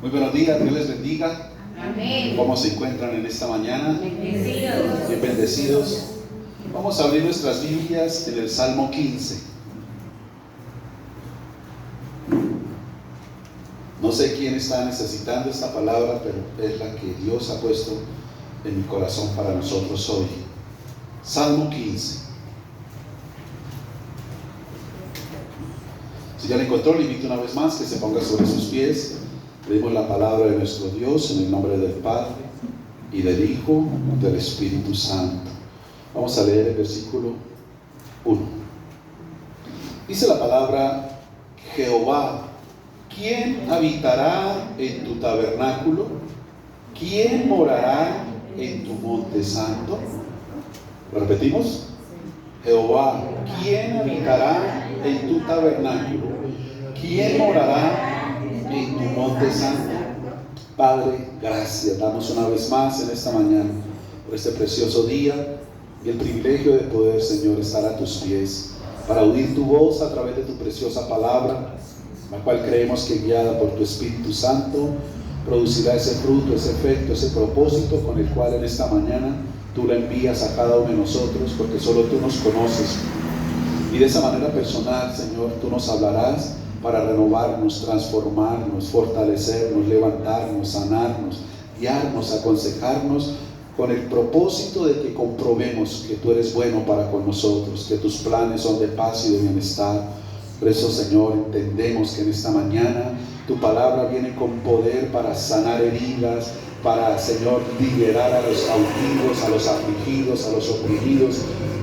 Muy buenos días, Dios les bendiga. Amén. ¿Cómo se encuentran en esta mañana? Bendecidos. Bien bendecidos. Vamos a abrir nuestras Biblias en el Salmo 15. No sé quién está necesitando esta palabra, pero es la que Dios ha puesto en mi corazón para nosotros hoy. Salmo 15. Si ya lo encontró, le invito una vez más que se ponga sobre sus pies. Leemos la palabra de nuestro Dios en el nombre del Padre, y del Hijo, y del Espíritu Santo. Vamos a leer el versículo 1. Dice la palabra: Jehová, ¿quién habitará en tu tabernáculo? ¿Quién morará en tu monte santo? ¿Lo repetimos? Jehová, ¿quién habitará en tu tabernáculo? ¿Quién morará en tu monte santo? Padre, gracias. Damos una vez más en esta mañana por este precioso día y el privilegio de poder, Señor, estar a tus pies para oír tu voz a través de tu preciosa palabra, la cual creemos que, guiada por tu Espíritu Santo, producirá ese fruto, ese efecto, ese propósito con el cual en esta mañana tú la envías a cada uno de nosotros, porque solo tú nos conoces. Y de esa manera personal, Señor, tú nos hablarás para renovarnos, transformarnos, fortalecernos, levantarnos, sanarnos, guiarnos, aconsejarnos, con el propósito de que comprobemos que tú eres bueno para con nosotros, que tus planes son de paz y de bienestar. Por eso, Señor, entendemos que en esta mañana tu palabra viene con poder para sanar heridas, para, Señor, liberar a los cautivos, a los afligidos, a los oprimidos,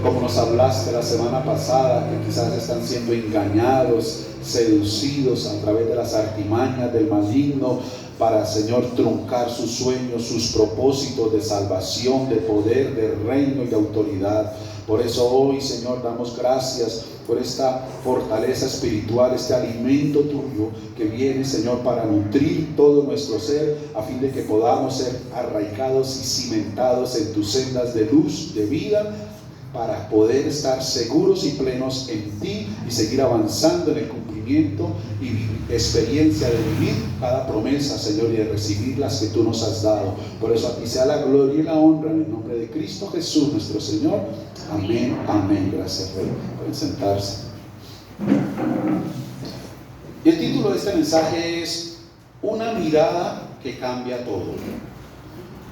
como nos hablaste la semana pasada, que quizás están siendo engañados, seducidos a través de las artimañas del maligno, para, Señor, truncar sus sueños, sus propósitos de salvación, de poder, de reino y de autoridad. Por eso hoy, Señor, damos gracias por esta fortaleza espiritual, este alimento tuyo que viene, Señor, para nutrir todo nuestro ser, a fin de que podamos ser arraigados y cimentados en tus sendas de luz, de vida, para poder estar seguros y plenos en ti y seguir avanzando en el cumplimiento y experiencia de vivir cada promesa, Señor, y de recibir las que tú nos has dado. Por eso a ti sea la gloria y la honra en el nombre de Cristo Jesús nuestro Señor. Amén, amén. Gracias, Rey. Pueden sentarse. Y el título de este mensaje es: una mirada que cambia todo.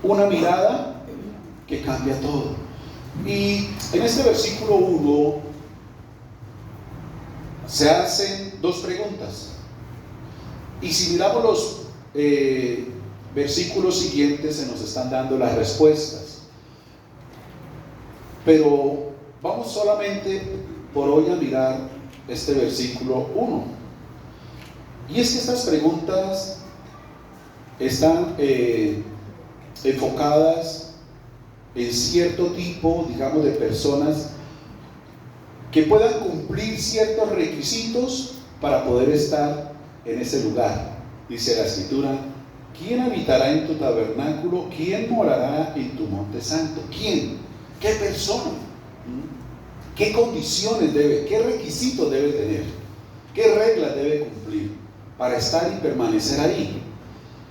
Una mirada que cambia todo. Y en este versículo 1 se hacen dos preguntas. Y si miramos los versículos siguientes, se nos están dando las respuestas. Pero vamos solamente por hoy a mirar este versículo 1. Y es que estas preguntas están enfocadas en cierto tipo, digamos, de personas que puedan cumplir ciertos requisitos para poder estar en ese lugar. Dice la Escritura: ¿quién habitará en tu tabernáculo? ¿Quién morará en tu monte santo? ¿Quién? ¿Qué persona? ¿Qué condiciones debe? ¿Qué requisitos debe tener? ¿Qué reglas debe cumplir para estar y permanecer ahí?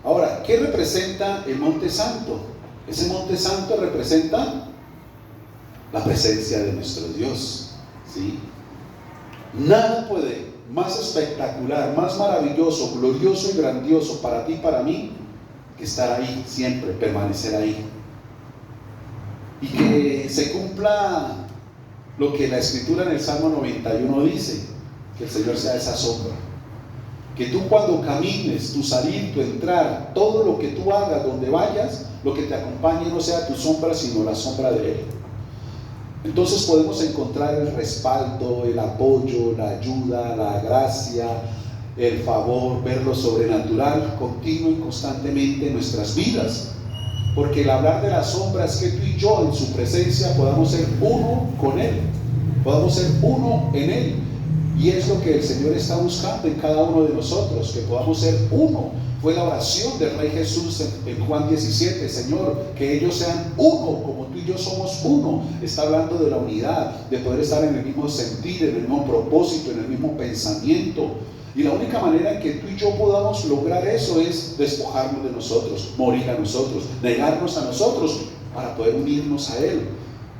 Ahora, ¿qué representa el monte santo? Ese monte santo representa la presencia de nuestro Dios, ¿sí? Nada puede más espectacular, más maravilloso, glorioso y grandioso para ti y para mí que estar ahí siempre, permanecer ahí. Y que se cumpla lo que la Escritura en el Salmo 91 dice: que el Señor sea esa sombra. Que tú, cuando camines, tu salir, tu entrar, todo lo que tú hagas, donde vayas, lo que te acompañe no sea tu sombra, sino la sombra de Él. Entonces podemos encontrar el respaldo, el apoyo, la ayuda, la gracia, el favor, ver lo sobrenatural continuo y constantemente en nuestras vidas. Porque el hablar de la sombra es que tú y yo, en su presencia, podamos ser uno con Él, podamos ser uno en Él. Y es lo que el Señor está buscando en cada uno de nosotros, que podamos ser uno. Fue la oración del Rey Jesús en Juan 17: Señor, que ellos sean uno, como tú y yo somos uno. Está hablando de la unidad, de poder estar en el mismo sentir, en el mismo propósito, en el mismo pensamiento, Y la única manera en que tú y yo podamos lograr eso es despojarnos de nosotros, morir a nosotros, negarnos a nosotros para poder unirnos a Él.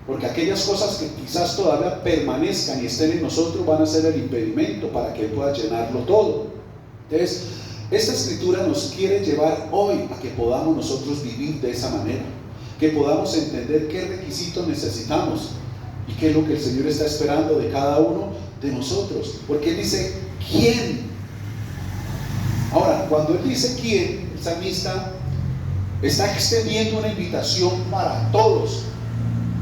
Porque aquellas cosas que quizás todavía permanezcan y estén en nosotros van a ser el impedimento para que Él pueda llenarlo todo. Entonces, esta escritura nos quiere llevar hoy a que podamos nosotros vivir de esa manera, que podamos entender qué requisitos necesitamos y qué es lo que el Señor está esperando de cada uno de nosotros. Porque Él dice, ¿quién? Ahora, cuando Él dice quién, el salmista está extendiendo una invitación para todos.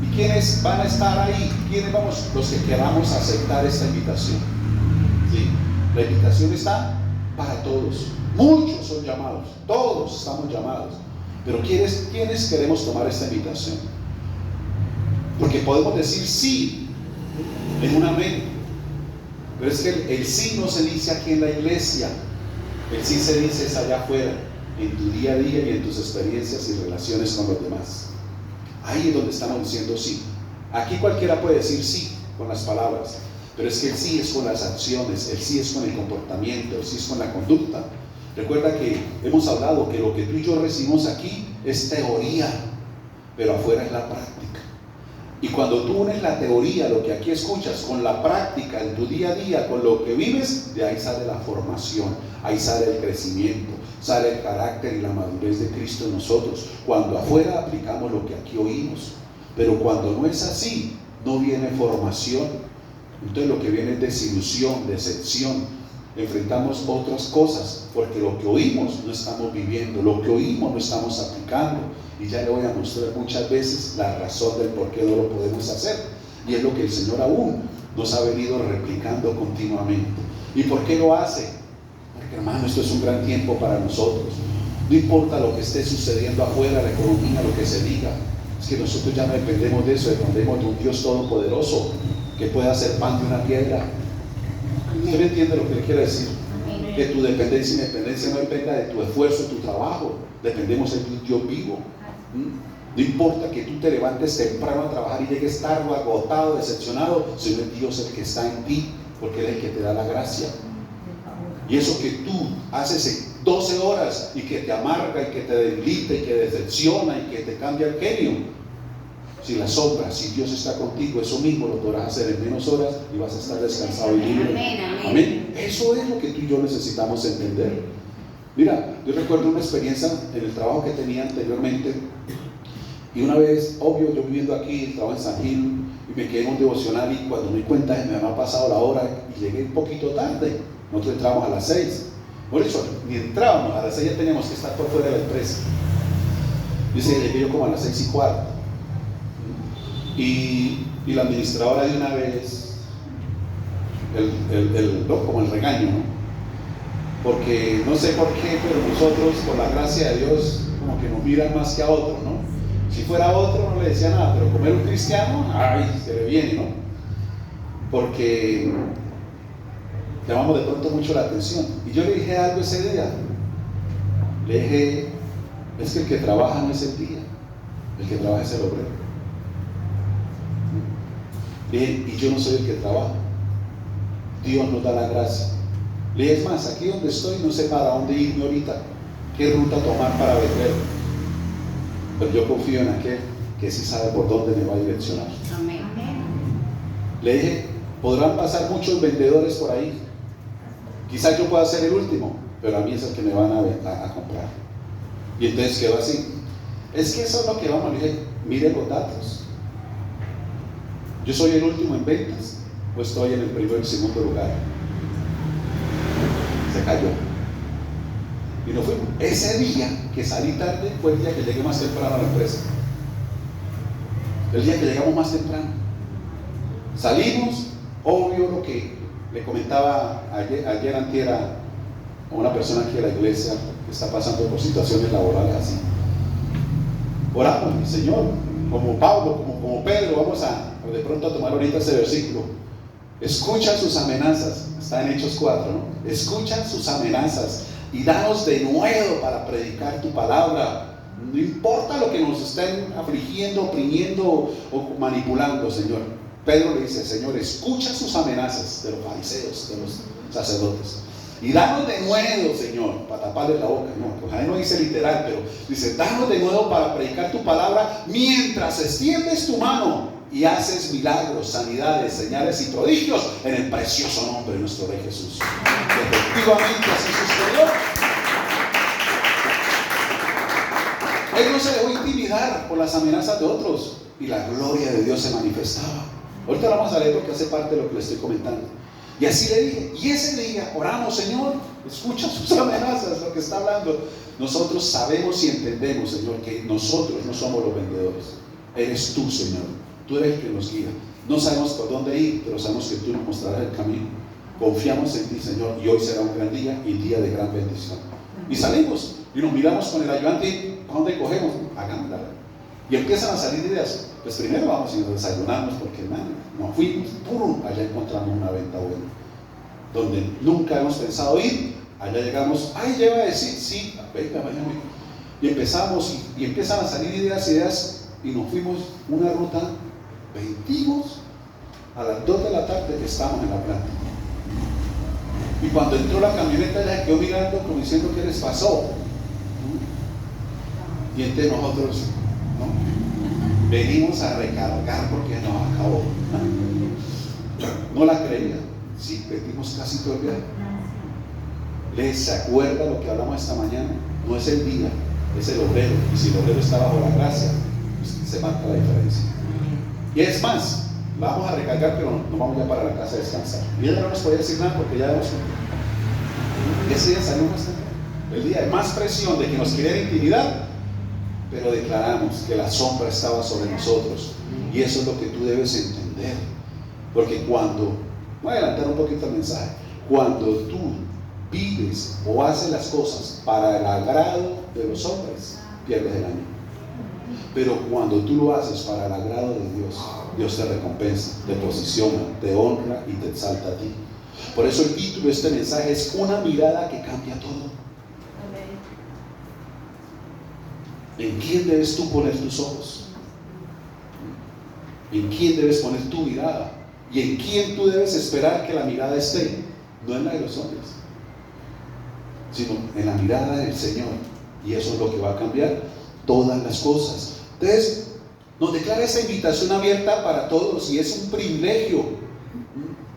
¿Y quiénes van a estar ahí? ¿Quiénes vamos? Los que queramos aceptar esta invitación. ¿Sí? La invitación está para todos. Muchos son llamados, todos estamos llamados. Pero ¿quiénes queremos tomar esta invitación? Porque podemos decir sí en un amén, pero es que el sí no se dice aquí en la iglesia, el sí se dice es allá afuera, en tu día a día y en tus experiencias y relaciones con los demás. Ahí es donde estamos diciendo sí. Aquí cualquiera puede decir sí con las palabras, pero es que el sí es con las acciones, el sí es con el comportamiento, el sí es con la conducta. Recuerda que hemos hablado que lo que tú y yo recibimos aquí es teoría, pero afuera es la práctica. Y cuando tú unes la teoría, lo que aquí escuchas, con la práctica en tu día a día, con lo que vives, de ahí sale la formación, ahí sale el crecimiento, sale el carácter y la madurez de Cristo en nosotros. Cuando afuera aplicamos lo que aquí oímos, pero cuando no es así, no viene formación. Entonces lo que viene es desilusión, decepción. Enfrentamos otras cosas, porque lo que oímos no estamos viviendo, lo que oímos no estamos aplicando. Y ya le voy a mostrar muchas veces la razón del por qué no lo podemos hacer. Y es lo que el Señor aún nos ha venido replicando continuamente. ¿Y por qué lo hace? Porque, hermano, esto es un gran tiempo para nosotros. No importa lo que esté sucediendo afuera, la economía, lo que se diga. Es que nosotros ya no dependemos de eso, dependemos de un Dios todopoderoso que puede hacer pan de una piedra. ¿Usted me entiende lo que le quiero decir? Que tu dependencia y independencia no dependa de tu esfuerzo, tu trabajo. Dependemos de un Dios vivo. No importa que tú te levantes temprano a trabajar y llegues tarde, agotado, decepcionado, sino es Dios el que está en ti, porque Él es el que te da la gracia. Y eso que tú haces en 12 horas y que te amarga y que te debilita y que decepciona y que te cambia el genio, si la sombra, si Dios está contigo, eso mismo lo podrás hacer en menos horas y vas a estar descansado y libre. Amén, amén. Amén. Eso es lo que tú y yo necesitamos entender. Mira, yo recuerdo una experiencia en el trabajo que tenía anteriormente, y una vez, obvio, yo viviendo aquí, estaba en San Gil y me quedé en un devocional, y cuando me di cuenta me había pasado la hora y llegué un poquito tarde. Nosotros entrábamos a las 6, por eso ni entrábamos, a las 6 ya teníamos que estar por fuera de la empresa. Llegué yo como a las 6:15, y la administradora de una vez, como el regaño, ¿no? Porque no sé por qué, pero nosotros, por la gracia de Dios, como que nos miran más que a otro, ¿no? Si fuera otro no le decía nada, pero como era un cristiano, ay, se le viene, ¿no? Porque llamamos de pronto mucho la atención. Y yo le dije algo ese día. Le dije, es que el que trabaja no es el día, el que trabaja es el obrero. Le dije, y yo no soy el que trabaja. Dios nos da la gracia. Le dije, es más, aquí donde estoy no sé para dónde irme ahorita, qué ruta tomar para Betel, pero yo confío en aquel que sí sabe por dónde me va a direccionar. Amén. Le dije, podrán pasar muchos vendedores por ahí, quizás yo pueda ser el último, pero a mí es el que me van a comprar. Y entonces quedó así. Es que eso es lo que vamos. Le dije, mire los datos. Yo soy el último en ventas, o estoy en el primero y segundo lugar. Se cayó. Y no fue. Ese día que salí tarde fue el día que llegué más temprano a la empresa. El día que llegamos más temprano. Salimos, obvio lo que le comentaba ayer antier a una persona aquí de la iglesia que está pasando por situaciones laborales así. Oramos, mi Señor, como Pablo, como Pedro, vamos de pronto a tomar ahorita ese versículo. Escucha sus amenazas, está en Hechos 4, ¿no? Escucha sus amenazas y danos de nuevo para predicar tu palabra. No importa lo que nos estén afligiendo, oprimiendo o manipulando, Señor. Pedro le dice, Señor, escucha sus amenazas de los fariseos, de los sacerdotes. Y danos de nuevo, Señor, para taparle la boca. No, pues ahí no dice literal, pero dice, danos de nuevo para predicar tu palabra mientras extiendes tu mano y haces milagros, sanidades, señales y prodigios en el precioso nombre de nuestro Rey Jesús. Efectivamente así sucedió. Él no se dejó intimidar por las amenazas de otros y la gloria de Dios se manifestaba. Ahorita lo vamos a leer porque hace parte de lo que le estoy comentando. Y así le dije, y ese día oramos, Señor, escucha sus amenazas, lo que está hablando. Nosotros sabemos y entendemos, Señor, que nosotros no somos los vendedores. Eres tú, Señor. Tú eres el que nos guía. No sabemos por dónde ir, pero sabemos que tú nos mostrarás el camino. Confiamos en ti, Señor, y hoy será un gran día y día de gran bendición. Y salimos y nos miramos con el ayudante. ¿A dónde cogemos? Hagámosla. Y empiezan a salir ideas. Pues primero vamos y nos desayunamos porque, hermano, nos fuimos, ¡pum! Allá encontramos una venta buena, donde nunca hemos pensado ir. Allá llegamos, ¡ay, ya iba a decir! Sí, venga, vaya. Y empezamos y empiezan a salir ideas y nos fuimos una ruta, vendimos a las 2 de la tarde que estábamos en la planta. Y cuando entró la camioneta ya quedó mirando como diciendo, ¿qué les pasó? Y entre nosotros, ¿no? Venimos a recargar porque nos acabó. No la creía. Sí, perdimos casi todo el viaje. ¿Les acuerda lo que hablamos esta mañana? No es el día, es el obrero. Y si el obrero está bajo la gracia, pues se marca la diferencia. Y es más, vamos a recargar, pero nos vamos ya para la casa a descansar. Y ella no nos podía decir nada porque ya hemos... Ese día salimos el día de más presión de que nos querían intimidar, pero declaramos que la sombra estaba sobre nosotros. Y eso es lo que tú debes entender. Porque cuando, voy a adelantar un poquito el mensaje, cuando tú vives o haces las cosas para el agrado de los hombres, pierdes el ánimo. Pero cuando tú lo haces para el agrado de Dios, Dios te recompensa, te posiciona, te honra y te exalta a ti. Por eso el título de este mensaje es una mirada que cambia todo. ¿En quién debes tú poner tus ojos? ¿En quién debes poner tu mirada? ¿Y en quién tú debes esperar que la mirada esté? No en la de los hombres, sino en la mirada del Señor. Y eso es lo que va a cambiar todas las cosas. Entonces, nos declara esa invitación abierta para todos y es un privilegio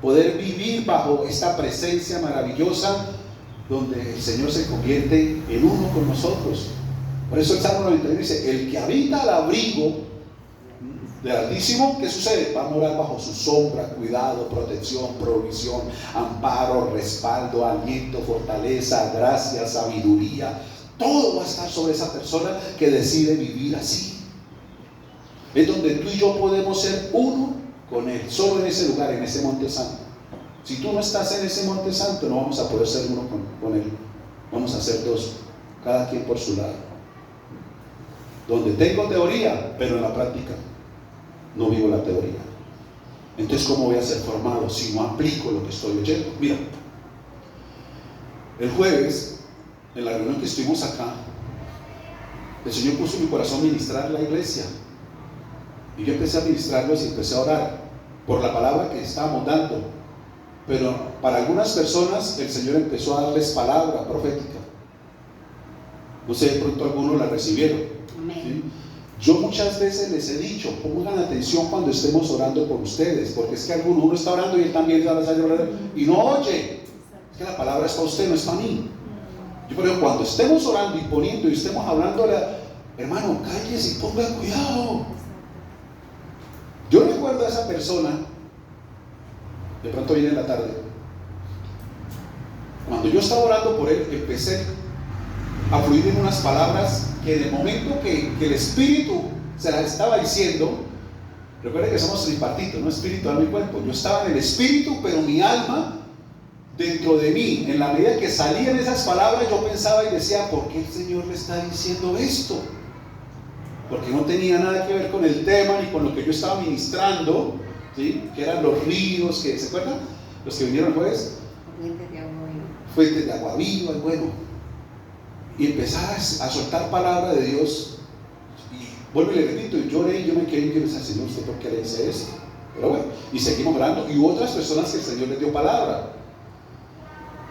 poder vivir bajo esta presencia maravillosa donde el Señor se convierte en uno con nosotros. Por eso el Salmo 91 dice, el que habita al abrigo del Altísimo, ¿qué sucede? Va a morar bajo su sombra, cuidado, protección, provisión, amparo, respaldo, aliento, fortaleza, gracia, sabiduría. Todo va a estar sobre esa persona que decide vivir así. Es donde tú y yo podemos ser uno con Él, solo en ese lugar, en ese monte santo. Si tú no estás en ese monte santo, no vamos a poder ser uno con Él. Vamos a ser dos, cada quien por su lado. Donde tengo teoría, pero en la práctica no vivo la teoría. Entonces, ¿cómo voy a ser formado si no aplico lo que estoy oyendo? Mira, el jueves, en la reunión que estuvimos acá, el Señor puso en mi corazón ministrar la iglesia. Y yo empecé a ministrarlos y empecé a orar por la palabra que estábamos dando. Pero para algunas personas el Señor empezó a darles palabra profética. No sé, de pronto algunos la recibieron. ¿Sí? Yo muchas veces les he dicho, pongan atención cuando estemos orando por ustedes, porque es que uno está orando y él también está orando y no oye. Es que la palabra es para usted, no es para mí. Yo por ejemplo, cuando estemos orando y poniendo y estemos hablándole, hermano, cállese y ponga cuidado. Yo recuerdo a esa persona, de pronto viene en la tarde, cuando yo estaba orando por él, empecé a fluir en unas palabras que de momento que el Espíritu se las estaba diciendo. Recuerden que somos tripartitos, no espíritu, alma y cuerpo. Yo estaba en el Espíritu, pero mi alma dentro de mí, en la medida que salían esas palabras, yo pensaba y decía, ¿por qué el Señor le está diciendo esto? Porque no tenía nada que ver con el tema ni con lo que yo estaba ministrando, ¿sí? Que eran los ríos, que, ¿se acuerdan? Los que vinieron el jueves. Fuentes de agua viva, y bueno. Y empezar a soltar palabra de Dios. Y vuelvo y le repito, y lloré y yo me quedé y dije, Señor, ¿usted por qué le dice esto? Pero bueno, y seguimos orando. Y hubo otras personas que el Señor les dio palabra.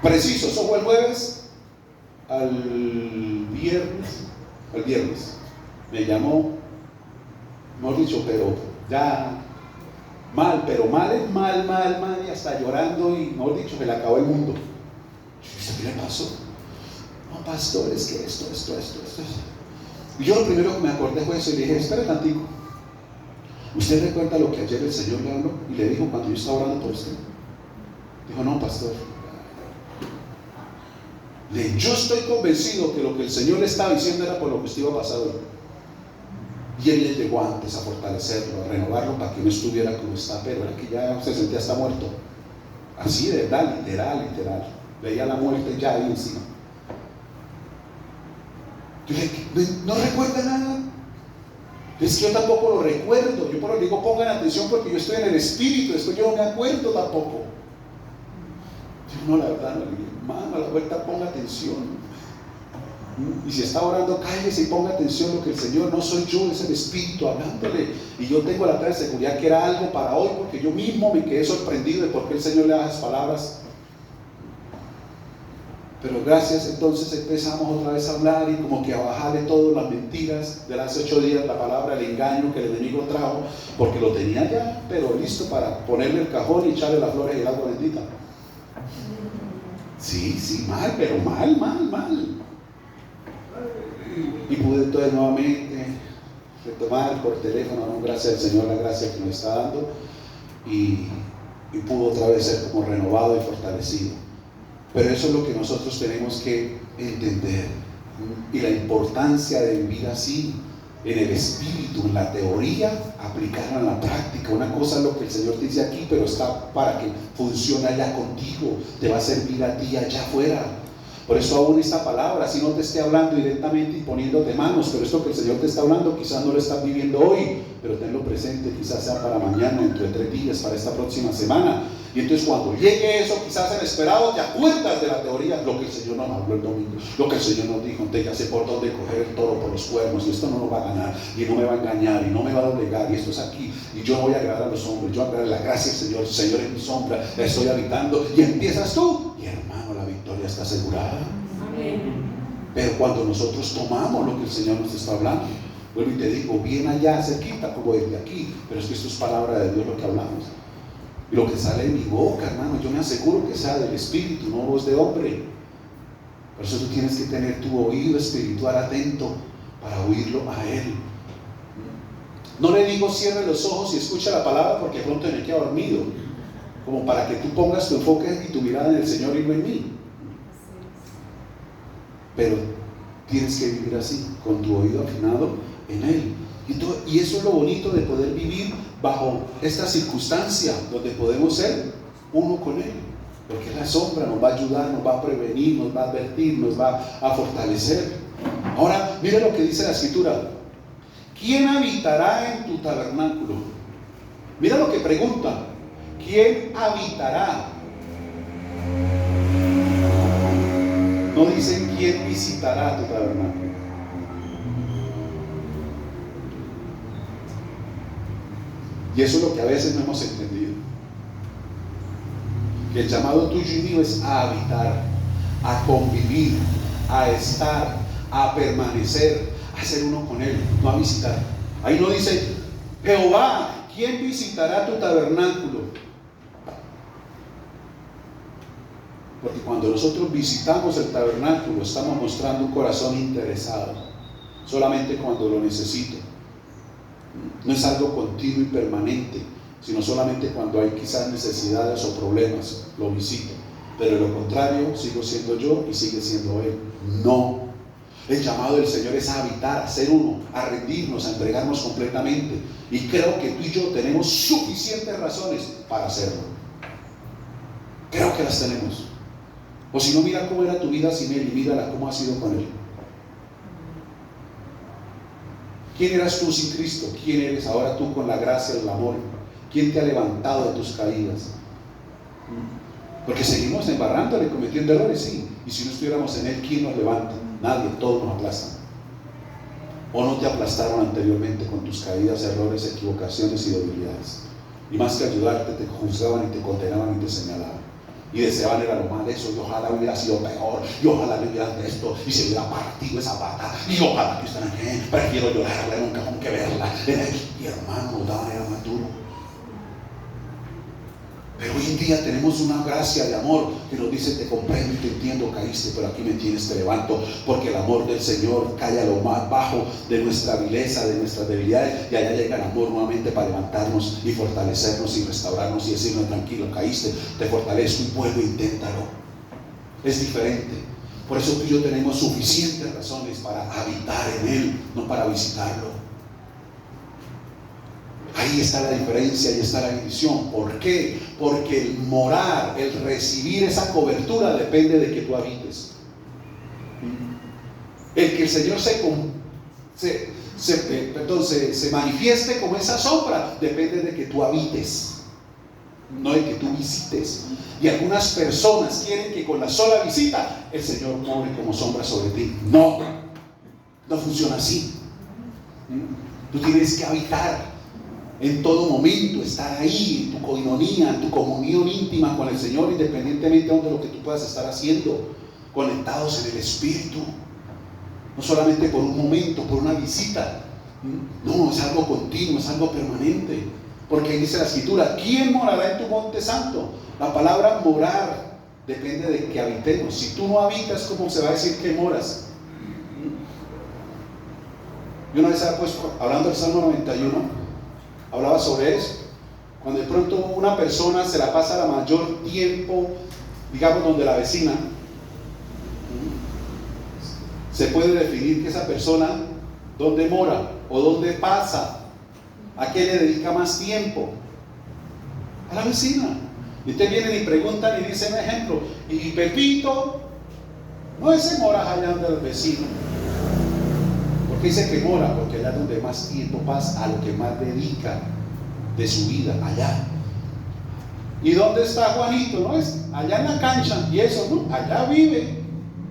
Preciso, eso fue el jueves. Al viernes, me llamó, hemos dicho, pero ya mal, pero mal es mal, y hasta llorando, y mejor dicho, se le acabó el mundo. Yo dije, ¿qué le pasó? No, pastor, es que esto. Y yo lo primero que me acordé fue eso, y le dije, espere tantico. ¿Usted recuerda lo que ayer el Señor le habló y le dijo cuando yo estaba orando por usted? Dijo, no, pastor. Yo estoy convencido que lo que el Señor le estaba diciendo era por lo que usted iba a pasar hoy. Y Él le llegó antes a fortalecerlo, a renovarlo para que no estuviera como está, pero era que ya se sentía hasta muerto. Así de verdad, literal. Veía la muerte ya ahí encima. Yo le dije, ¿no recuerda nada? Es que yo tampoco lo recuerdo. Yo por lo digo, pongan atención porque yo estoy en el espíritu, después yo no me acuerdo tampoco. Yo no, la verdad, no le dije, hermano, a la vuelta ponga atención. Y si está orando, cállese y ponga atención. Lo que el Señor, no soy yo, es el Espíritu hablándole. Y yo tengo la plena seguridad que era algo para hoy, porque yo mismo me quedé sorprendido de por qué el Señor le da esas palabras. Pero gracias, entonces empezamos otra vez a hablar y como que a bajarle todas las mentiras de hace 8 días, la palabra, el engaño que el enemigo trajo, porque lo tenía ya, pero listo para ponerle el cajón y echarle las flores y el agua bendita. Sí, mal, pero mal. Y pude entonces nuevamente retomar por teléfono, ¿no? Gracias al Señor, la gracia que nos está dando, y pudo otra vez ser como renovado y fortalecido. Pero eso es lo que nosotros tenemos que entender, y la importancia de vivir así, en el espíritu, en la teoría, aplicarla en la práctica. Una cosa es lo que el Señor dice aquí, pero está para que funcione allá contigo, te va a servir a ti allá afuera. Por eso aún esta palabra, si no te esté hablando directamente y poniéndote manos, pero esto que el Señor te está hablando quizás no lo estás viviendo hoy, pero tenlo presente, quizás sea para mañana, dentro de 3 días, para esta próxima semana. Y entonces cuando llegue eso, quizás inesperado, te acuerdas de la teoría, lo que el Señor nos habló el domingo, lo que el Señor nos dijo, entonces ya sé por dónde coger el toro por los cuernos, y esto no nos va a ganar, y no me va a engañar, y no me va a doblegar, y esto es aquí, y yo voy a agradar a los hombres, yo voy a agradar la gracia del Señor es mi sombra, la estoy habitando, y empiezas tú, y hermano, la victoria está asegurada. Pero cuando nosotros tomamos lo que el Señor nos está hablando, vuelvo y te digo, bien allá cerquita, como desde aquí, pero es que esto es palabra de Dios lo que hablamos. Y lo que sale de mi boca, hermano, yo me aseguro que sea del Espíritu, no voz de hombre. Por eso tú tienes que tener tu oído espiritual atento para oírlo a Él. No le digo cierre los ojos y escucha la palabra porque pronto me queda dormido, como para que tú pongas tu enfoque y tu mirada en el Señor y no en mí. Pero tienes que vivir así, con tu oído afinado en Él. Y eso es lo bonito de poder vivir bajo esta circunstancia, donde podemos ser uno con Él, porque la sombra nos va a ayudar, nos va a prevenir, nos va a advertir, nos va a fortalecer. Ahora, mira lo que dice la Escritura: ¿quién habitará en tu tabernáculo? Mira lo que pregunta: ¿quién habitará? No dicen quién visitará tu tabernáculo. Y eso es lo que a veces no hemos entendido. Que el llamado tuyo y mío es a habitar, a convivir, a estar, a permanecer, a ser uno con Él, no a visitar. Ahí no dice: Jehová, ¿quién visitará tu tabernáculo? Porque cuando nosotros visitamos el tabernáculo, estamos mostrando un corazón interesado, solamente cuando lo necesito. No es algo continuo y permanente, sino solamente cuando hay quizás necesidades o problemas, lo visito. Pero de lo contrario, sigo siendo yo y sigue siendo Él. No. El llamado del Señor es a habitar, a ser uno, a rendirnos, a entregarnos completamente. Y creo que tú y yo tenemos suficientes razones para hacerlo. Creo que las tenemos. O si no, mira cómo era tu vida sin Él y mírala cómo ha sido con Él. ¿Quién eras tú sin Cristo? ¿Quién eres ahora tú con la gracia del amor? ¿Quién te ha levantado de tus caídas? Porque seguimos embarrándole, cometiendo errores, sí. Y si no estuviéramos en Él, ¿quién nos levanta? Nadie, todos nos aplastan. ¿O no te aplastaron anteriormente con tus caídas, errores, equivocaciones y debilidades? Y más que ayudarte, te juzgaban y te condenaban y te señalaban. y deseaban era lo mal eso, y ojalá hubiera sido peor, y ojalá le hubieran esto, y se hubiera partido esa pata, y ojalá que usted prefiero llorarla en un cajón que verla. Y hermano, daban era más duro. Pero hoy en día tenemos una gracia de amor que nos dice: te comprendo y te entiendo, caíste, pero aquí me tienes, te levanto, porque el amor del Señor cae a lo más bajo de nuestra vileza, de nuestras debilidades, y allá llega el amor nuevamente para levantarnos y fortalecernos y restaurarnos y decirnos: tranquilo, caíste, te fortalezco y vuelve, inténtalo. Es diferente. Por eso tú y yo tenemos suficientes razones para habitar en Él, no para visitarlo. Ahí está la diferencia, ahí está la bendición. ¿Por qué? Porque el morar, el recibir esa cobertura depende de que tú habites. El que el Señor se manifieste como esa sombra depende de que tú habites, no de que tú visites. Y algunas personas quieren que con la sola visita el Señor more como sombra sobre ti. No funciona así. Tú tienes que habitar en todo momento, estar ahí en tu coinonía, en tu comunión íntima con el Señor, independientemente de lo que tú puedas estar haciendo, conectados en el Espíritu. No solamente por un momento, por una visita. No, es algo continuo, es algo permanente. Porque ahí dice la Escritura: ¿quién morará en tu monte santo? La palabra morar depende de que habitemos. Si tú no habitas, ¿cómo se va a decir que moras? Yo una vez, hablando del Salmo 91, hablaba sobre eso. Cuando de pronto una persona se la pasa la mayor tiempo, digamos, donde la vecina, se puede definir que esa persona dónde mora o dónde pasa, a qué le dedica más tiempo. A la vecina. Y ustedes vienen y preguntan y dicen, ejemplo, y Pepito, no, ese mora allá donde el vecino. ¿Por qué dice que mora? Porque allá donde más tiempo pasa, a lo que más dedica de su vida, allá. ¿Y dónde está Juanito? No, es allá en la cancha, y eso, no, allá vive.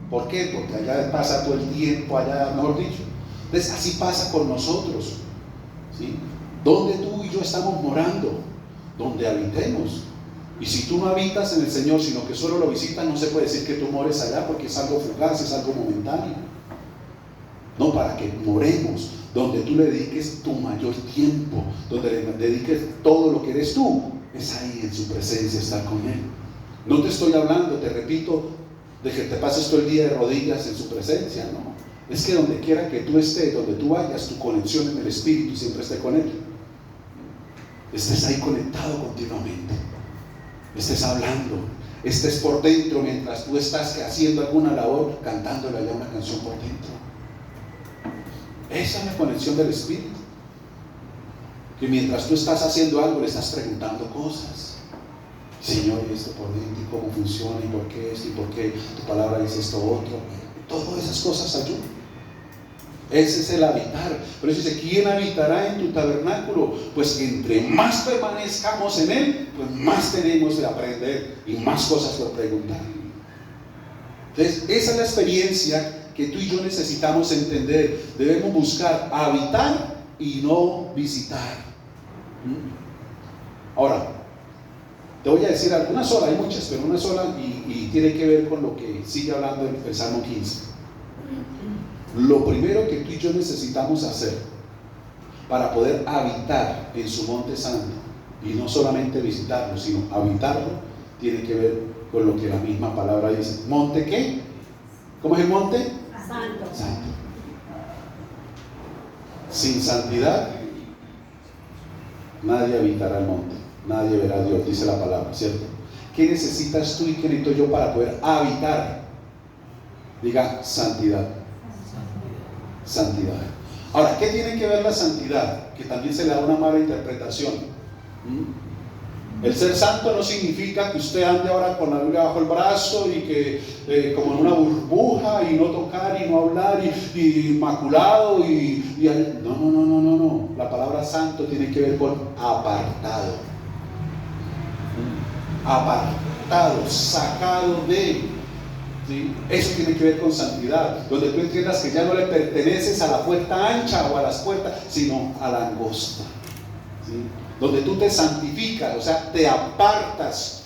¿Por qué? Porque allá pasa todo el tiempo, allá, mejor dicho. Entonces así pasa con nosotros, ¿sí? Donde tú y yo estamos morando, donde habitemos. Y si tú no habitas en el Señor, sino que solo lo visitas, no se puede decir que tú mores allá, porque es algo fugaz, es algo momentáneo. No, para que moremos donde tú le dediques tu mayor tiempo, donde le dediques todo lo que eres tú, es ahí en su presencia, estar con Él. No te estoy hablando, te repito, de que te pases todo el día de rodillas en su presencia, no. Es que donde quiera que tú estés, donde tú vayas, tu conexión en el Espíritu siempre esté con Él. Estés ahí conectado continuamente, estés hablando, estés por dentro mientras tú estás haciendo alguna labor, cantándole allá una canción por dentro. Esa es la conexión del Espíritu. Que mientras tú estás haciendo algo, le estás preguntando cosas. Señor, ¿y esto por dentro? ¿Y cómo funciona? ¿Y por qué esto? ¿Y por qué tu palabra dice esto otro? Todas esas cosas ayudan. Ese es el habitar. Por eso dice: ¿quién habitará en tu tabernáculo? Pues que entre más permanezcamos en Él, pues más tenemos de aprender y más cosas por preguntar. Entonces, esa es la experiencia que tú y yo necesitamos entender. Debemos buscar habitar y no visitar. Ahora, te voy a decir alguna sola, hay muchas, pero una sola y tiene que ver con lo que sigue hablando el Salmo 15. Lo primero que tú y yo necesitamos hacer para poder habitar en su monte santo, y no solamente visitarlo, sino habitarlo, tiene que ver con lo que la misma palabra dice. ¿Monte qué? ¿Cómo es el monte? Santo. Santo. Sin santidad nadie habitará el monte, nadie verá a Dios, dice la palabra, ¿cierto? ¿Qué necesitas tú y qué necesito yo para poder habitar? Diga: santidad. Santidad. Ahora, ¿qué tiene que ver la santidad? Que también se le da una mala interpretación. El ser santo no significa que usted ande ahora con la Biblia bajo el brazo y que como en una burbuja, y no tocar y no hablar y inmaculado no. La palabra santo tiene que ver con apartado. Apartado, sacado de. ¿Sí? Eso tiene que ver con santidad, donde tú entiendas que ya no le perteneces a la puerta ancha o a las puertas, sino a la angosta. ¿Sí? Donde tú te santificas, o sea, te apartas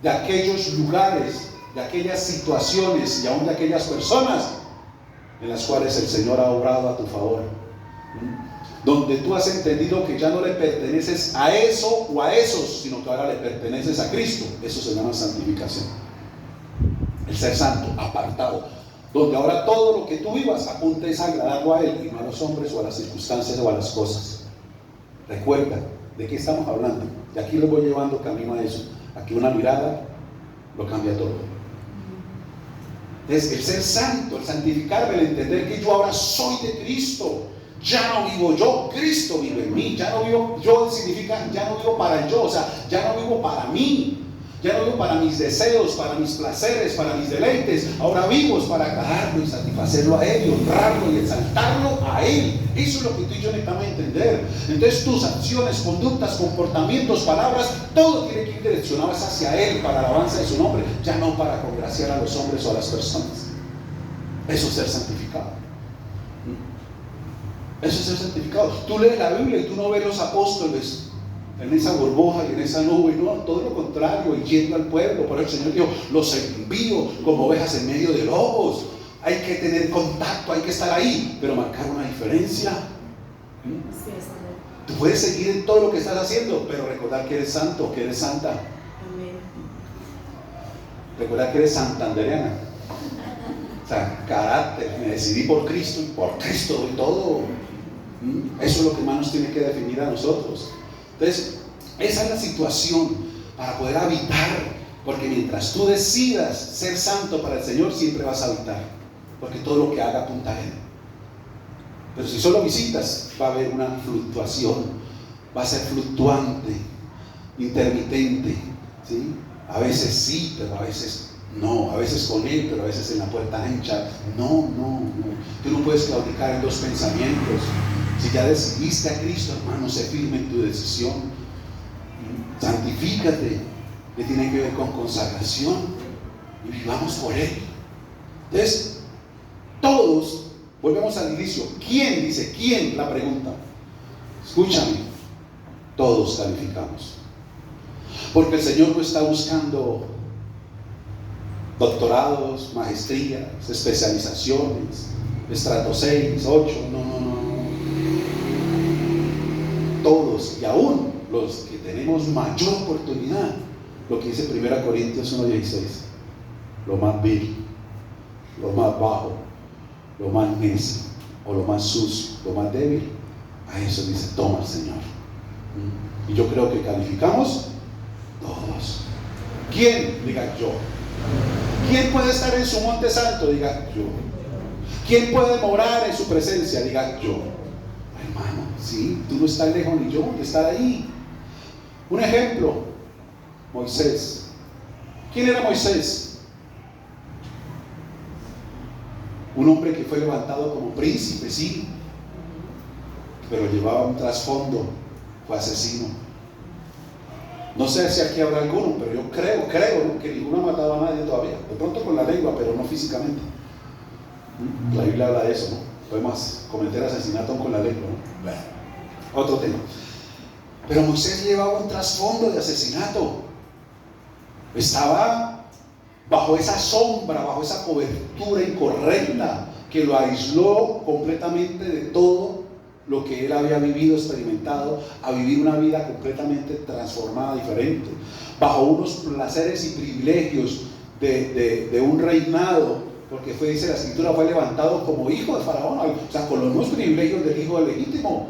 de aquellos lugares, de aquellas situaciones y aún de aquellas personas en las cuales el Señor ha obrado a tu favor. Donde tú has entendido que ya no le perteneces a eso o a esos, sino que ahora le perteneces a Cristo. Eso se llama santificación. El ser santo, apartado. Donde ahora todo lo que tú vivas apunta es a agradarlo a Él y no a los hombres o a las circunstancias o a las cosas. Recuerda, ¿de qué estamos hablando? Y aquí lo voy llevando camino a eso. Aquí una mirada lo cambia todo. Entonces, el ser santo, el santificarme, el entender que yo ahora soy de Cristo. Ya no vivo yo, Cristo vive en mí. Ya no vivo yo, significa ya no vivo para el yo, o sea, ya no vivo para mí. Ya no vivo para mis deseos, para mis placeres, para mis deleites. Ahora vivo para agradarlo y satisfacerlo a Él, y honrarlo y exaltarlo a Él. Eso es lo que tú y yo necesitamos entender. Entonces tus acciones, conductas, comportamientos, palabras, todo tiene que ir direccionado hacia Él, para la alabanza de su nombre, ya no para congraciar a los hombres o a las personas. Eso es ser santificado. Eso es ser santificado. Tú lees la Biblia y tú no ves los apóstoles en esa burbuja y en esa nube, no, todo lo contrario, y yendo al pueblo. Por eso el Señor dijo: los envío como ovejas en medio de lobos. Hay que tener contacto, hay que estar ahí, pero marcar una diferencia. Tú puedes seguir en todo lo que estás haciendo, pero recordar que eres santo, que eres santa. Recordar que eres santandereana. O sea, carácter, me decidí por Cristo y por Cristo doy todo. Eso es lo que más nos tiene que definir a nosotros. Entonces, esa es la situación para poder habitar, porque mientras tú decidas ser santo para el Señor, siempre vas a habitar, porque todo lo que haga apunta a Él. Pero si solo visitas, va a haber una fluctuación, va a ser fluctuante, intermitente, ¿sí? A veces sí, pero a veces no, a veces con Él, pero a veces en la puerta ancha. No. Tú no puedes claudicar en dos pensamientos. Si ya decidiste a Cristo, hermano, sé firme en tu decisión. Santifícate, que tiene que ver con consagración, y vivamos por Él. Entonces, todos, volvemos al inicio. ¿Quién? Dice, ¿quién? La pregunta. Escúchame, todos calificamos. Porque el Señor no está buscando doctorados, maestrías, especializaciones, estrato 6, 8, no. Todos, y aún los que tenemos mayor oportunidad, lo que dice 1 Corintios 1:16, lo más vil, lo más bajo, lo más necio, o lo más sucio, lo más débil, a eso dice, toma el Señor. Y yo creo que calificamos todos. ¿Quién? Diga yo. ¿Quién puede estar en su monte santo? Diga yo. ¿Quién puede morar en su presencia? Diga yo. Hermano, sí, tú no estás lejos ni yo de estar ahí. Un ejemplo, Moisés. ¿Quién era Moisés? Un hombre que fue levantado como príncipe, sí, pero llevaba un trasfondo, fue asesino. No sé si aquí habrá alguno, pero yo creo que ninguno ha matado a nadie todavía. De pronto con la lengua, pero no físicamente. La Biblia habla de eso, ¿no? Podemos cometer asesinato con la lengua, ¿no? Bueno, otro tema. Pero Moisés llevaba un trasfondo de asesinato. Estaba bajo esa sombra, bajo esa cobertura incorrecta que lo aisló completamente de todo lo que él había vivido, experimentado, a vivir una vida completamente transformada, diferente, bajo unos placeres y privilegios de un reinado, porque dice la escritura, fue levantado como hijo de Faraón, o sea, con los mismos privilegios del hijo legítimo,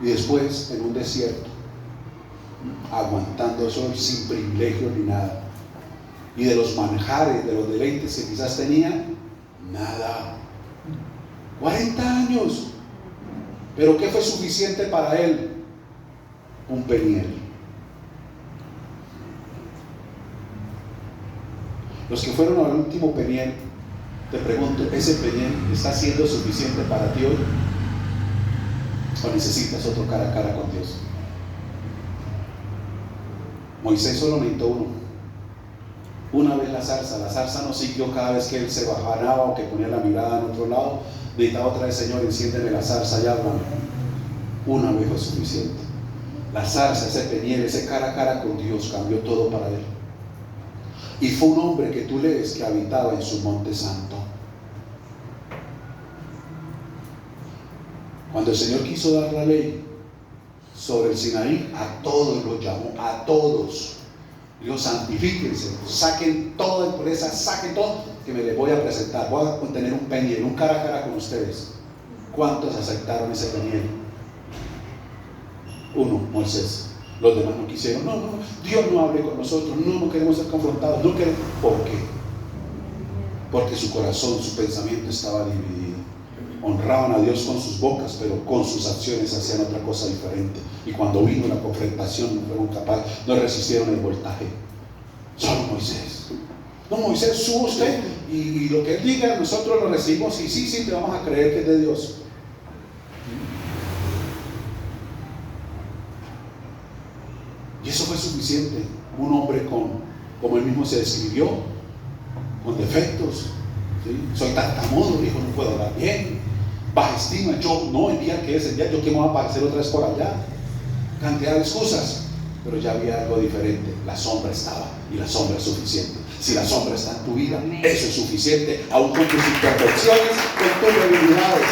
y después en un desierto, aguantando sol, sin privilegios ni nada, y de los manjares, de los deleites que quizás tenía, nada. 40 años. ¿Pero qué fue suficiente para él? Un peniel. Los que fueron al último peniel, te pregunto, ¿ese peniel está siendo suficiente para ti hoy? ¿O necesitas otro cara a cara con Dios? Moisés solo necesitó uno. Una vez la zarza no siguió cada vez que él se bajanaba o que ponía la mirada en otro lado. Necesitaba otra vez, Señor, enciéndeme la zarza y háblame. Una vez fue suficiente. La zarza, ese peniel, ese cara a cara con Dios cambió todo para él. Y fue un hombre que tú lees que habitaba en su monte santo. Cuando el Señor quiso dar la ley sobre el Sinaí, a todos los llamó, a todos. Dios, santifíquense, saquen toda impureza, saquen todo, que me les voy a presentar. Voy a tener un peniel, un cara a cara con ustedes. ¿Cuántos aceptaron ese peniel? Uno, Moisés. Los demás no quisieron. No, Dios no hable con nosotros. No queremos ser confrontados. No queremos. ¿Por qué? Porque su corazón, su pensamiento estaba dividido. Honraban a Dios con sus bocas, pero con sus acciones hacían otra cosa diferente. Y cuando vino la confrontación, no fueron capaces, no resistieron el voltaje. Solo Moisés. No, Moisés, suba usted y lo que él diga, nosotros lo recibimos y sí, te vamos a creer que es de Dios. Y eso fue suficiente. Un hombre como él mismo se describió, con defectos. ¿Sí? Soy tartamudo, dijo, no puedo hablar bien. Baja estima, yo no, el día que es el día, yo que me voy a aparecer otra vez por allá. Cantidad de excusas. Pero ya había algo diferente. La sombra estaba, y la sombra es suficiente. Si la sombra está en tu vida, eso es suficiente, aún con tus imperfecciones, con tus debilidades,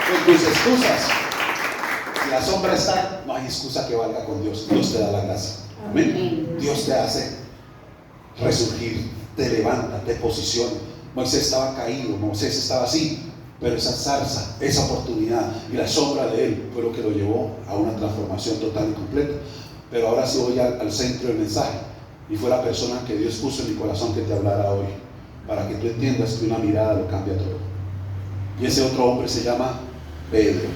con tus excusas. Si la sombra está, no hay excusa que valga con Dios. Dios te da la gracia. Amén. Dios te hace resurgir, te levanta, te posiciona. Moisés estaba caído, Moisés estaba así, pero esa zarza, esa oportunidad y la sombra de él fue lo que lo llevó a una transformación total y completa. Pero ahora sí voy al centro del mensaje, y fue la persona que Dios puso en mi corazón que te hablara hoy, para que tú entiendas que una mirada lo cambia todo. Y ese otro hombre se llama Pedro.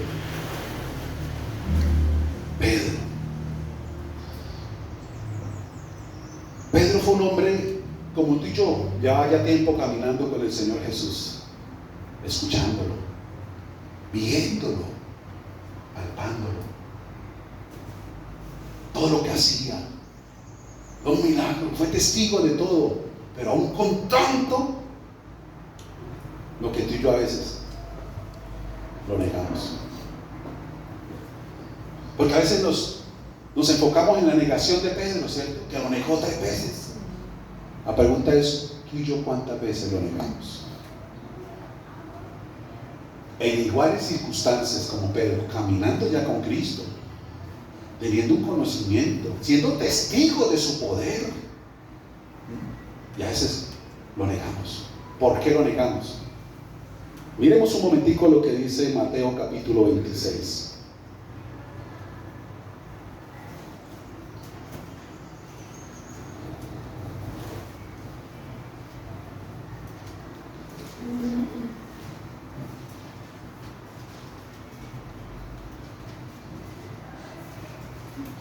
Pedro fue un hombre como tú y yo, ya tiempo caminando con el Señor Jesús, escuchándolo, viéndolo, palpándolo, todo lo que hacía, un milagro, fue testigo de todo, pero aún con tanto, lo que tú y yo a veces lo negamos. Porque a veces nos enfocamos en la negación de Pedro, ¿cierto? Que lo negó 3 veces. La pregunta es, ¿tú y yo cuántas veces lo negamos? En iguales circunstancias como Pedro, caminando ya con Cristo, teniendo un conocimiento, siendo testigo de su poder, y a veces lo negamos. ¿Por qué lo negamos? Miremos un momentico lo que dice Mateo capítulo 26.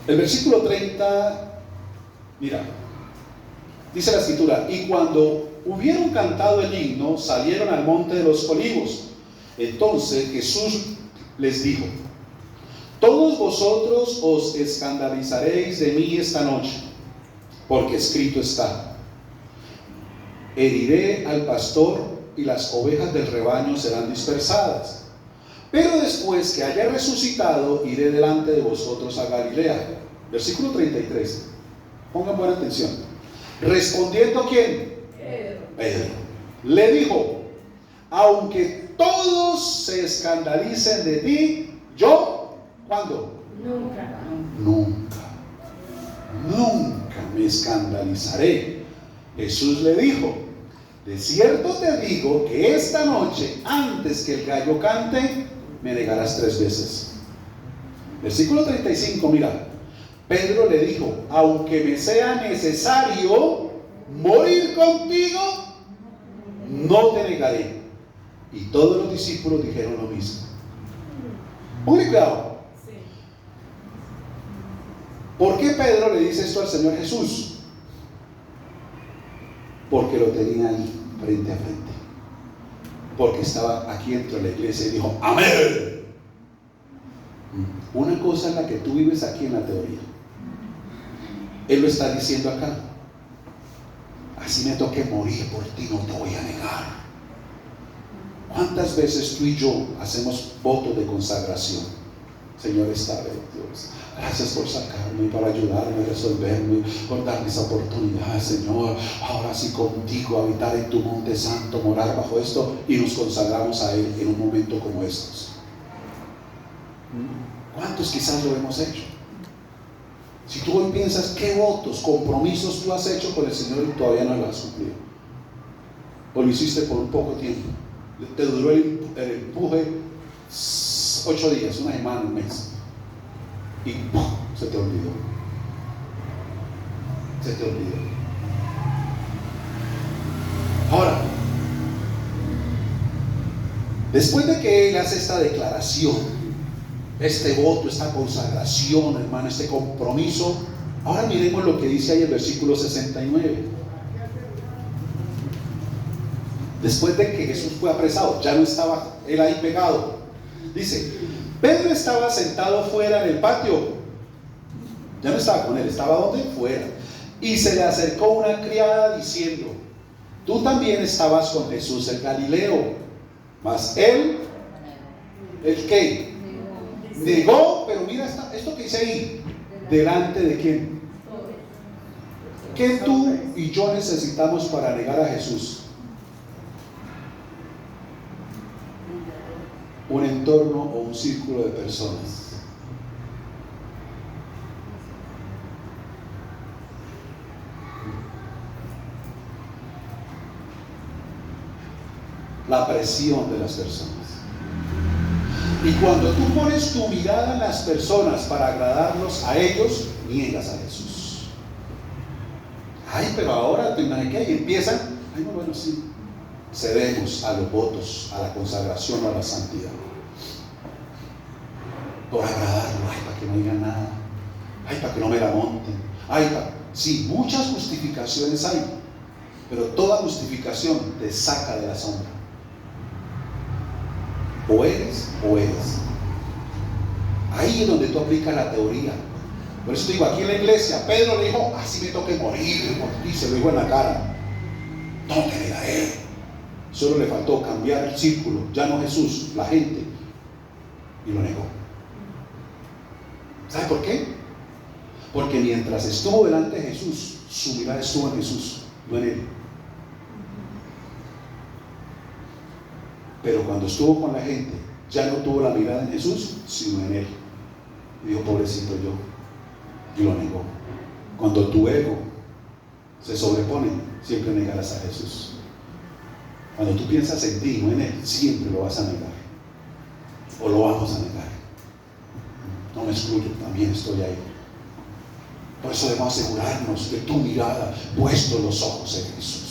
El versículo 30, mira, dice la escritura: y cuando hubieron cantado el himno, salieron al monte de los olivos. Entonces Jesús les dijo: todos vosotros os escandalizaréis de mí esta noche, porque escrito está: heriré al pastor y las ovejas del rebaño serán dispersadas. Pero después que haya resucitado, iré delante de vosotros a Galilea. Versículo 33. Pongan buena atención. Respondiendo, ¿quién? Pedro. Le dijo: aunque todos se escandalicen de ti, yo, ¿cuándo? Nunca me escandalizaré. Jesús le dijo: de cierto te digo que esta noche, antes que el gallo cante, me negarás 3 veces. Versículo 35, mira. Pedro le dijo: aunque me sea necesario morir contigo, no te negaré. Y todos los discípulos dijeron lo mismo. Muy cuidado. ¿Por qué Pedro le dice esto al Señor Jesús? Porque lo tenía ahí, frente a frente. Porque estaba aquí entre la iglesia y dijo: amén. Una cosa es la que tú vives aquí en la teoría. Él lo está diciendo acá: así me toque morir por ti, no te voy a negar. ¿Cuántas veces tú y yo hacemos votos de consagración? Señor, esta vez, Dios, gracias por sacarme, para ayudarme a resolverme, por darme esa oportunidad, Señor. Ahora sí contigo, habitar en tu monte santo, morar bajo esto, y nos consagramos a Él en un momento como estos. ¿Cuántos quizás lo hemos hecho? Si tú hoy piensas qué votos, compromisos tú has hecho con el Señor y todavía no lo has cumplido, o lo hiciste por un poco tiempo, te duró el empuje 8 días, una semana, un mes, y ¡pum!, se te olvidó. Se te olvidó. Ahora, después de que Él hace esta declaración, este voto, esta consagración, hermano, este compromiso, ahora miremos lo que dice ahí el versículo 69. Después de que Jesús fue apresado, ya no estaba Él ahí pegado. Dice, Pedro estaba sentado fuera en el patio. Ya no estaba con Él, estaba ¿dónde? Fuera. Y se le acercó una criada diciendo, tú también estabas con Jesús el Galileo. Mas Él, ¿el qué? Negó, pero mira esto que dice ahí. ¿Delante de quién? ¿Qué tú y yo necesitamos para negar a Jesús? Un entorno o un círculo de personas. La presión de las personas. Y cuando tú pones tu mirada en las personas para agradarlos a ellos, niegas a Jesús. Ay, pero ahora te imaginas que ahí empiezan. Ay, no, bueno, sí. Cedemos a los votos, a la consagración, a la santidad. Por agradarlo. Ay, para que no digan nada. Ay, para que no me la monten. Ay, sí, muchas justificaciones hay. Pero toda justificación te saca de la sombra. O eres o eres. Ahí es donde tú aplicas la teoría. Por eso te digo, aquí en la iglesia Pedro le dijo, así me toque morir, y se lo dijo en la cara. No te negaré. Solo le faltó cambiar el círculo, ya no Jesús, la gente, y lo negó. ¿Sabe por qué? Porque mientras estuvo delante de Jesús, su mirada estuvo en Jesús, no en él. Pero cuando estuvo con la gente, ya no tuvo la mirada en Jesús, sino en él. Y dijo, pobrecito yo, y lo negó. Cuando tu ego se sobrepone, siempre negarás a Jesús. Cuando tú piensas en ti, no en él, siempre lo vas a negar, o lo vamos a negar. No me excluyo, también estoy ahí. Por eso debemos asegurarnos de tu mirada, puesto los ojos en Jesús.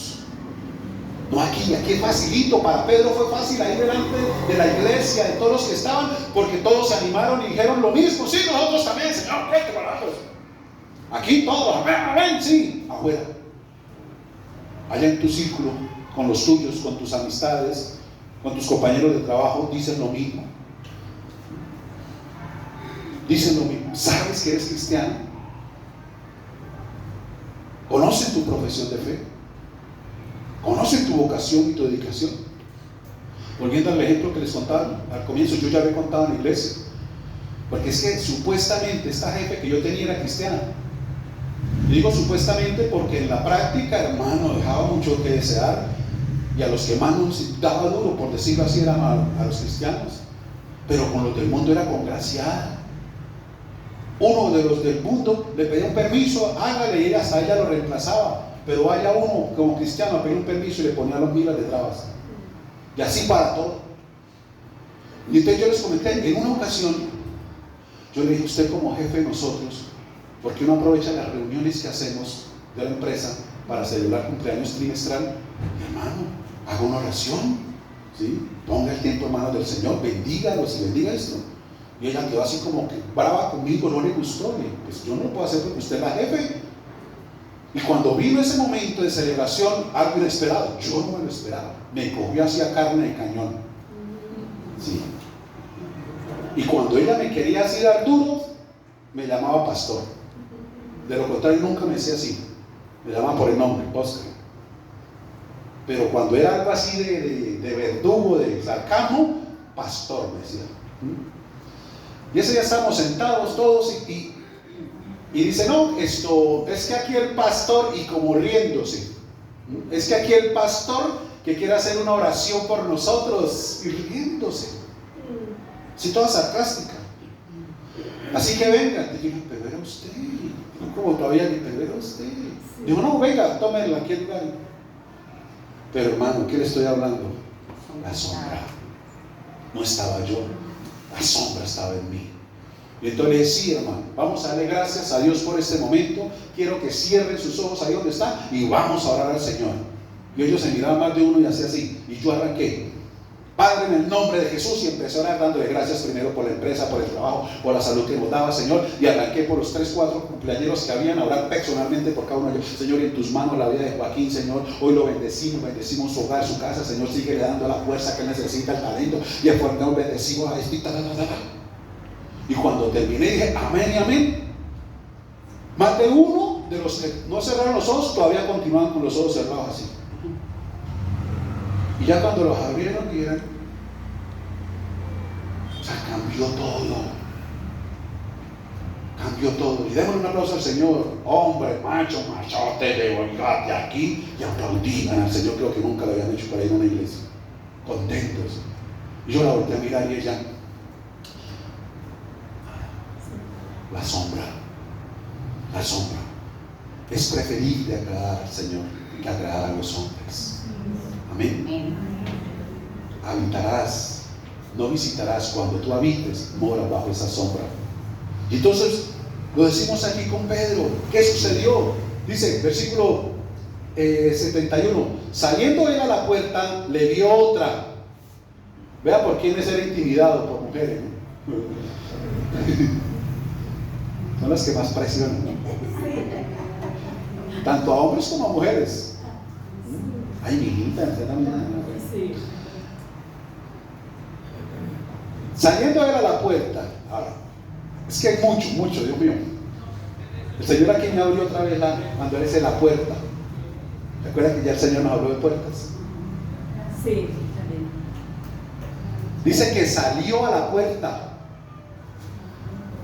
No aquí es facilito. Para Pedro fue fácil ahí delante de la iglesia, de todos los que estaban, porque todos se animaron y dijeron lo mismo. Sí, nosotros también, Señor, vete para abajo. Aquí todos, amén, sí, afuera. Allá en tu círculo, con los tuyos, con tus amistades, con tus compañeros de trabajo, dicen lo mismo. Dicen lo mismo. ¿Sabes que eres cristiano? ¿Conocen tu profesión de fe? ¿Conocen tu vocación y tu dedicación? Volviendo al ejemplo que les contaba al comienzo, yo ya había contado en la iglesia. Porque es que supuestamente esta jefe que yo tenía era cristiana. Y digo supuestamente porque en la práctica, hermano, dejaba mucho que desear. Y a los que más nos daba duro, por decirlo así, eran a los cristianos. Pero con los del mundo era congraciada. Uno de los del mundo le pedía un permiso, hágale, y hasta ella lo reemplazaba. Pero vaya uno como cristiano a pedir un permiso y le ponía los miles de trabas. Y así para todo. Y entonces yo les comenté, en una ocasión, yo le dije, usted como jefe de nosotros, ¿por qué no aprovecha las reuniones que hacemos de la empresa para celebrar cumpleaños trimestral? Y hermano, haga una oración, ¿sí? Ponga el tiempo en manos del Señor, bendígalos y bendiga esto. Y ella quedó así como que brava conmigo, no le gustó. Y pues yo no lo puedo hacer porque usted es la jefe. Y cuando vino ese momento de celebración, algo inesperado, yo no me lo esperaba. Me cogió hacia carne de cañón. Sí. Y cuando ella me quería así dar duro, me llamaba pastor. De lo contrario, nunca me decía así. Me llamaba por el nombre, Oscar. Pero cuando era algo así de verdugo, de sarcasmo, pastor me decía. Y ese día estamos sentados todos y dice, no, esto es que aquí el pastor, y como riéndose, es que aquí el pastor que quiere hacer una oración por nosotros, y riéndose, así toda sarcástica. Así que venga, y digo, pero era usted, no como todavía ni, pero era usted. Digo, no, venga, tómela aquí el lugar. Pero hermano, ¿qué le estoy hablando? La sombra. No estaba yo, la sombra estaba en mí. Y entonces le decía, hermano, vamos a darle gracias a Dios por este momento. Quiero que cierren sus ojos ahí donde están y vamos a orar al Señor. Y ellos se miraban más de uno y hacía así. Y yo arranqué, Padre, en el nombre de Jesús, y empecé a orar dándole gracias primero por la empresa, por el trabajo, por la salud que nos daba, Señor. Y arranqué por los 3, 4 cumpleañeros que habían, a orar personalmente por cada uno de ellos. Señor, en tus manos la vida de Joaquín, Señor. Hoy lo bendecimos su hogar, su casa, Señor. Sigue dando la fuerza que necesita, el talento. Y el fuerte bendecimos a este. Y cuando terminé dije, amén y amén. Más de uno de los que no cerraron los ojos todavía continuaban con los ojos cerrados así. Y ya cuando los abrieron vieron, o sea, cambió todo. Y démosle un aplauso al Señor. Hombre, macho, machote, de aquí, y aplaudían al Señor. Creo que nunca lo habían hecho por ahí en una iglesia, contentos. Y yo la volteé a mirar y ella, la sombra. Es preferible agradar al Señor que agradar a los hombres. Amén. Habitarás, no visitarás. Cuando tú habites, mora bajo esa sombra. Y entonces lo decimos aquí con Pedro. ¿Qué sucedió? Dice, versículo 71. Saliendo él a la puerta, le vio otra. Vea por quién es ser intimidado por mujeres, ¿no? Son las que más presionan, ¿no? Tanto a hombres como a mujeres. Ay, mi hijita, sí. Saliendo él a la puerta. Ahora, es que hay mucho, Dios mío. El Señor aquí me abrió otra vez cuando él dice la puerta. ¿Recuerda que ya el Señor nos habló de puertas? Sí, también. Dice que salió a la puerta.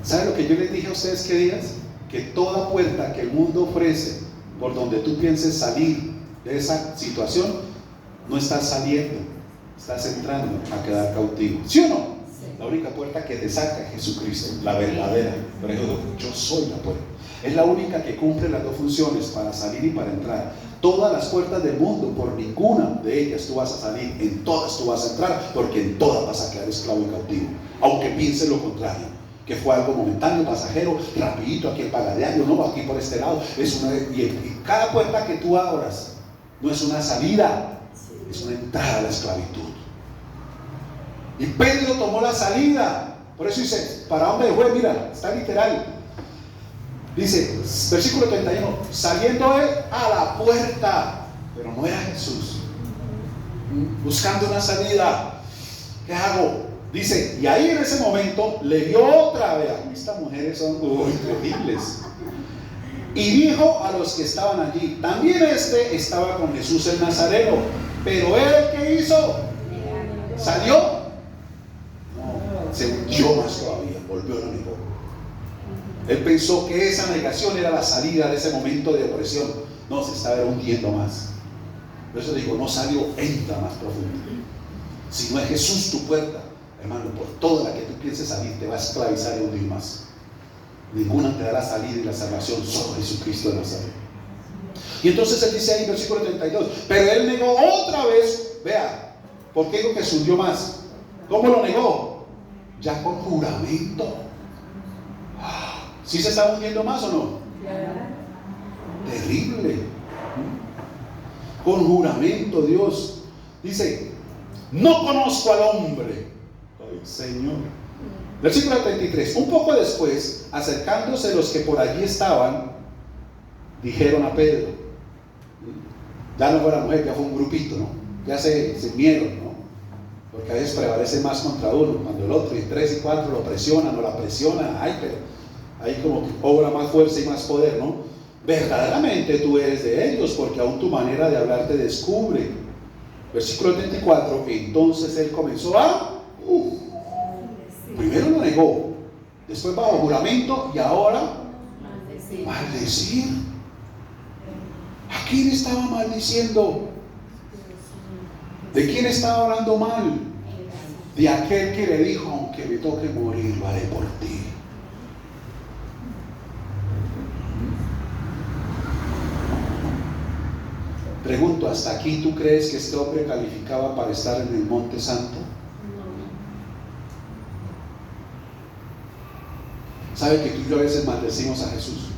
¿Saben lo que yo les dije a ustedes qué días? Que toda puerta que el mundo ofrece, por donde tú pienses salir de esa situación, no estás saliendo, estás entrando a quedar cautivo. ¿Sí o no? Sí. La única puerta que te saca es Jesucristo, la verdadera. Pero yo soy la puerta. Es la única que cumple las dos funciones, para salir y para entrar. Todas las puertas del mundo, por ninguna de ellas tú vas a salir, en todas tú vas a entrar, porque en todas vas a quedar esclavo y cautivo, aunque pienses lo contrario, que fue algo momentáneo, pasajero, rapidito, aquí el pagadiario, no, aquí por este lado. Y cada puerta que tú abras no es una salida, es una entrada a la esclavitud. Y Pedro tomó la salida. Por eso dice, para dónde fue, mira, está literal. Dice, versículo 31, saliendo él a la puerta, pero no era Jesús, buscando una salida. ¿Qué hago? Dice, y ahí en ese momento le dio otra. Vean, estas mujeres son increíbles. Y dijo a los que estaban allí, también estaba con Jesús el Nazareno, pero él, ¿qué hizo? ¿Salió? No, se hundió más todavía, volvió a lo negó. Él pensó que esa negación era la salida de ese momento de opresión. No, se estaba hundiendo más. Por eso digo, no salió, entra más profundo. Si no es Jesús tu puerta, hermano, por toda la que tú pienses salir, te va a esclavizar y hundir más. Ninguna te da la salida y la salvación, solo Jesucristo de Nazaret. Y entonces él dice ahí, versículo 32, pero él negó otra vez. Vea, ¿por qué digo que se hundió más? ¿Cómo lo negó? Ya con juramento. ¿Sí se está hundiendo más o no? Terrible. Con juramento, Dios dice, no conozco al hombre. Ay, Señor. Versículo 33. Un poco después, acercándose los que por allí estaban, dijeron a Pedro, ya no fue la mujer, ya fue un grupito, ¿no? Ya se unieron, ¿no? Porque a veces prevalece más contra uno, cuando el otro, y 3 y 4 lo presionan o la presionan, ay, pero ahí como que obra más fuerza y más poder, ¿no? Verdaderamente tú eres de ellos, porque aún tu manera de hablar te descubre. Versículo 34, entonces él comenzó a... primero lo negó, después bajo juramento y ahora Maldecir. maldecir. ¿A quién estaba maldiciendo? ¿De quién estaba hablando mal? De aquel que le dijo, aunque me toque morir, lo haré por ti. Pregunto, ¿hasta aquí tú crees que este hombre calificaba para estar en el Monte Santo? ¿Sabe que tú y yo a veces maldecimos a Jesús?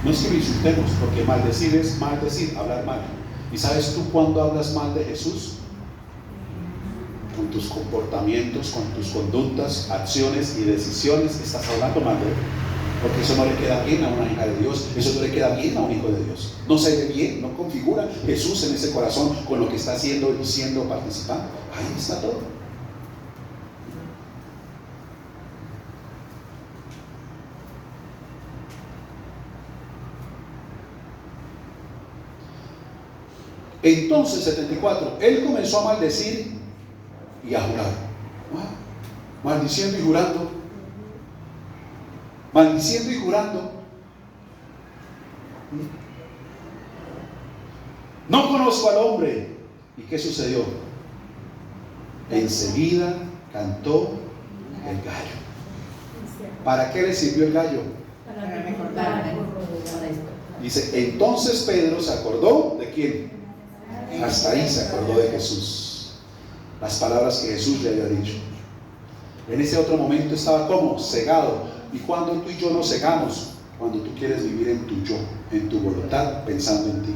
No es que lo insultemos, porque maldecir es maldecir, hablar mal. ¿Y sabes tú cuándo hablas mal de Jesús? Con tus comportamientos, con tus conductas, acciones y decisiones estás hablando mal de él. Porque eso no le queda bien a una hija de Dios, eso no le queda bien a un hijo de Dios. No se ve bien, no configura Jesús en ese corazón con lo que está haciendo, diciendo, participando. Ahí está todo. Entonces, 74, él comenzó a maldecir y a jurar. Maldiciendo y jurando. Maldiciendo y jurando. No conozco al hombre. ¿Y qué sucedió? Enseguida cantó el gallo. ¿Para qué le sirvió el gallo? Para recordar. Dice, entonces Pedro se acordó ¿de quién? Hasta ahí se acordó de Jesús. Las palabras que Jesús le había dicho. En ese otro momento estaba como cegado. ¿Y cuando tú y yo nos cegamos? Cuando tú quieres vivir en tu yo, en tu voluntad, pensando en ti.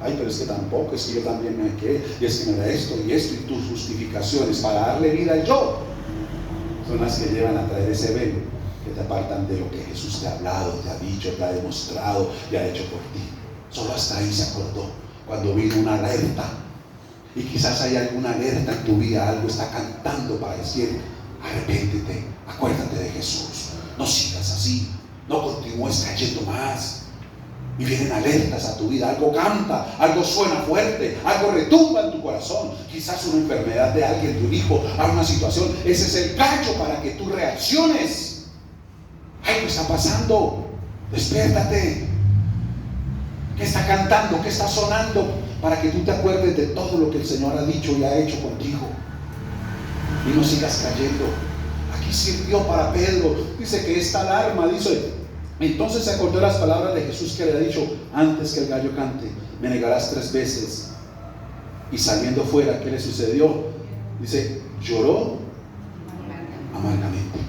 Ay, pero es que tampoco, es que yo también me quedé, y es que me da esto y esto, y tus justificaciones para darle vida al yo son las que llevan a traer ese velo que te apartan de lo que Jesús te ha hablado, te ha dicho, te ha demostrado y ha hecho por ti. Solo hasta ahí se acordó, cuando vino una alerta. Y quizás hay alguna alerta en tu vida, algo está cantando para decir, arrepéntete, acuérdate de Jesús, no sigas así, no continúes cayendo más. Y vienen alertas a tu vida, algo canta, algo suena fuerte, algo retumba en tu corazón, quizás una enfermedad de alguien, de un hijo, a una situación. Ese es el gallo para que tú reacciones. Algo está pasando, despiértate. ¿Qué está cantando? ¿Qué está sonando? Para que tú te acuerdes de todo lo que el Señor ha dicho y ha hecho contigo y no sigas cayendo. Aquí sirvió para Pedro. Dice que esta alarma, dice, entonces se acordó de las palabras de Jesús que le ha dicho, antes que el gallo cante, me negarás 3 veces. Y saliendo fuera, ¿qué le sucedió? Dice, lloró amargamente.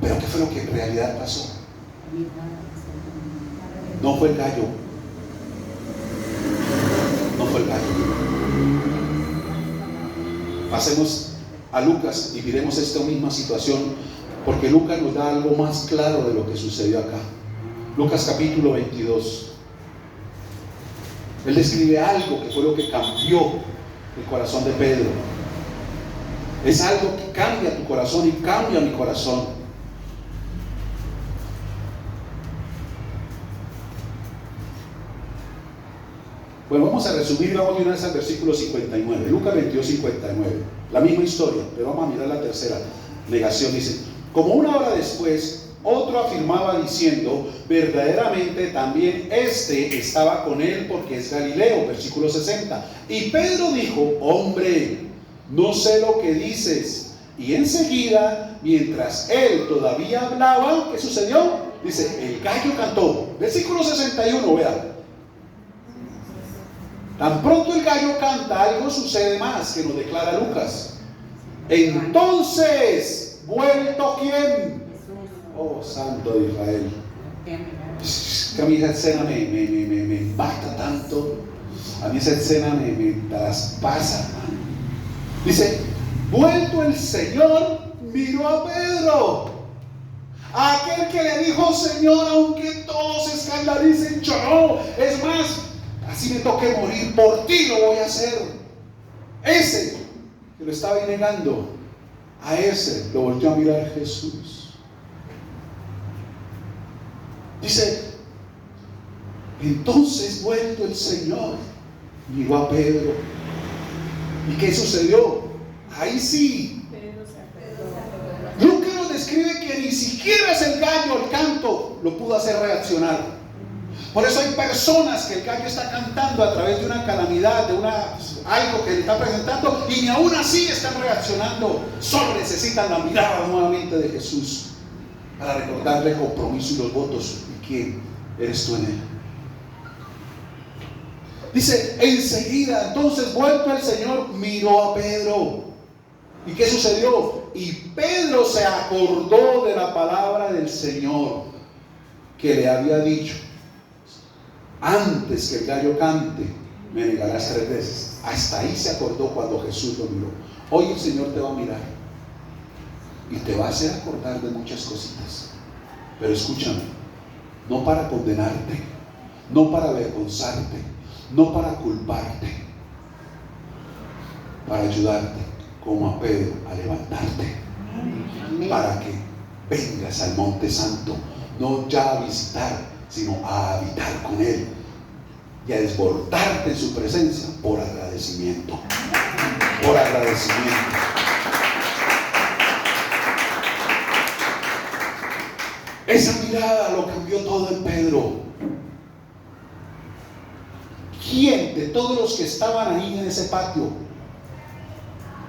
Pero ¿qué fue lo que en realidad pasó? No fue el gallo. No fue el gallo. Pasemos a Lucas y miremos esta misma situación, porque Lucas nos da algo más claro de lo que sucedió acá. Lucas capítulo 22. Él describe algo que fue lo que cambió el corazón de Pedro. Es algo que cambia tu corazón y cambia mi corazón. Bueno, vamos a resumir, vamos de una vez al versículo 59, Lucas 22, 59, la misma historia, pero vamos a mirar la tercera negación. Dice, como una hora después, otro afirmaba diciendo, verdaderamente también este estaba con él porque es Galileo, versículo 60. Y Pedro dijo, hombre, no sé lo que dices. Y enseguida, mientras él todavía hablaba, ¿qué sucedió? Dice, el gallo cantó, versículo 61, vean. Tan pronto el gallo canta, algo sucede más que nos declara Lucas. Entonces, ¿vuelto quién? Oh, Santo de Israel. Que a mí esa escena me impacta tanto. A mí esa escena me traspasa. Dice, vuelto el Señor, miró a Pedro. A aquel que le dijo, Señor, aunque todos se escandalicen, yo no. Es más, así me toque morir, por ti lo voy a hacer. Ese que lo estaba negando, a ese lo volvió a mirar Jesús. Dice, entonces vuelto el Señor, miró a Pedro. ¿Y qué sucedió? Ahí sí. Lucas nos describe que ni siquiera es el gallo, el canto, lo pudo hacer reaccionar. Por eso hay personas que el gallo está cantando a través de una calamidad, de algo que le está presentando, y ni aún así están reaccionando. Solo necesitan la mirada nuevamente de Jesús para recordarle el compromiso y los votos y quién eres tú en él. Dice, enseguida, entonces vuelto el Señor, miró a Pedro. ¿Y qué sucedió? Y Pedro se acordó de la palabra del Señor que le había dicho: antes que el gallo cante, me negarás 3 veces. Hasta ahí se acordó cuando Jesús lo miró. Hoy el Señor te va a mirar y te va a hacer acordar de muchas cositas. Pero escúchame, no para condenarte, no para avergonzarte, no para culparte, para ayudarte, como a Pedro, a levantarte. Amén. Para que vengas al Monte Santo, no ya a visitar, sino a habitar con Él y a desbordarte en su presencia por agradecimiento. Por agradecimiento. Esa mirada lo cambió todo en Pedro. ¿Quién de todos los que estaban ahí en ese patio,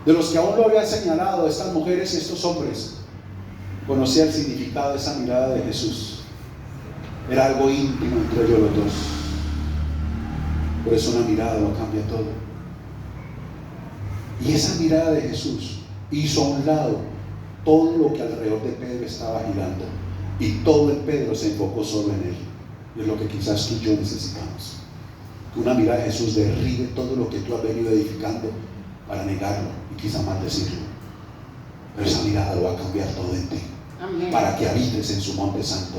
de los que aún lo habían señalado, estas mujeres y estos hombres, conocía el significado de esa mirada de Jesús? Era algo íntimo entre ellos los dos. Por eso una mirada lo cambia todo. Y esa mirada de Jesús hizo a un lado todo lo que alrededor de Pedro estaba girando, y todo en Pedro se enfocó solo en él. Y es lo que quizás tú y yo necesitamos. Que una mirada de Jesús derribe todo lo que tú has venido edificando para negarlo y quizás maldecirlo. Pero esa mirada lo va a cambiar todo en ti. Amén. Para que habites en su monte santo,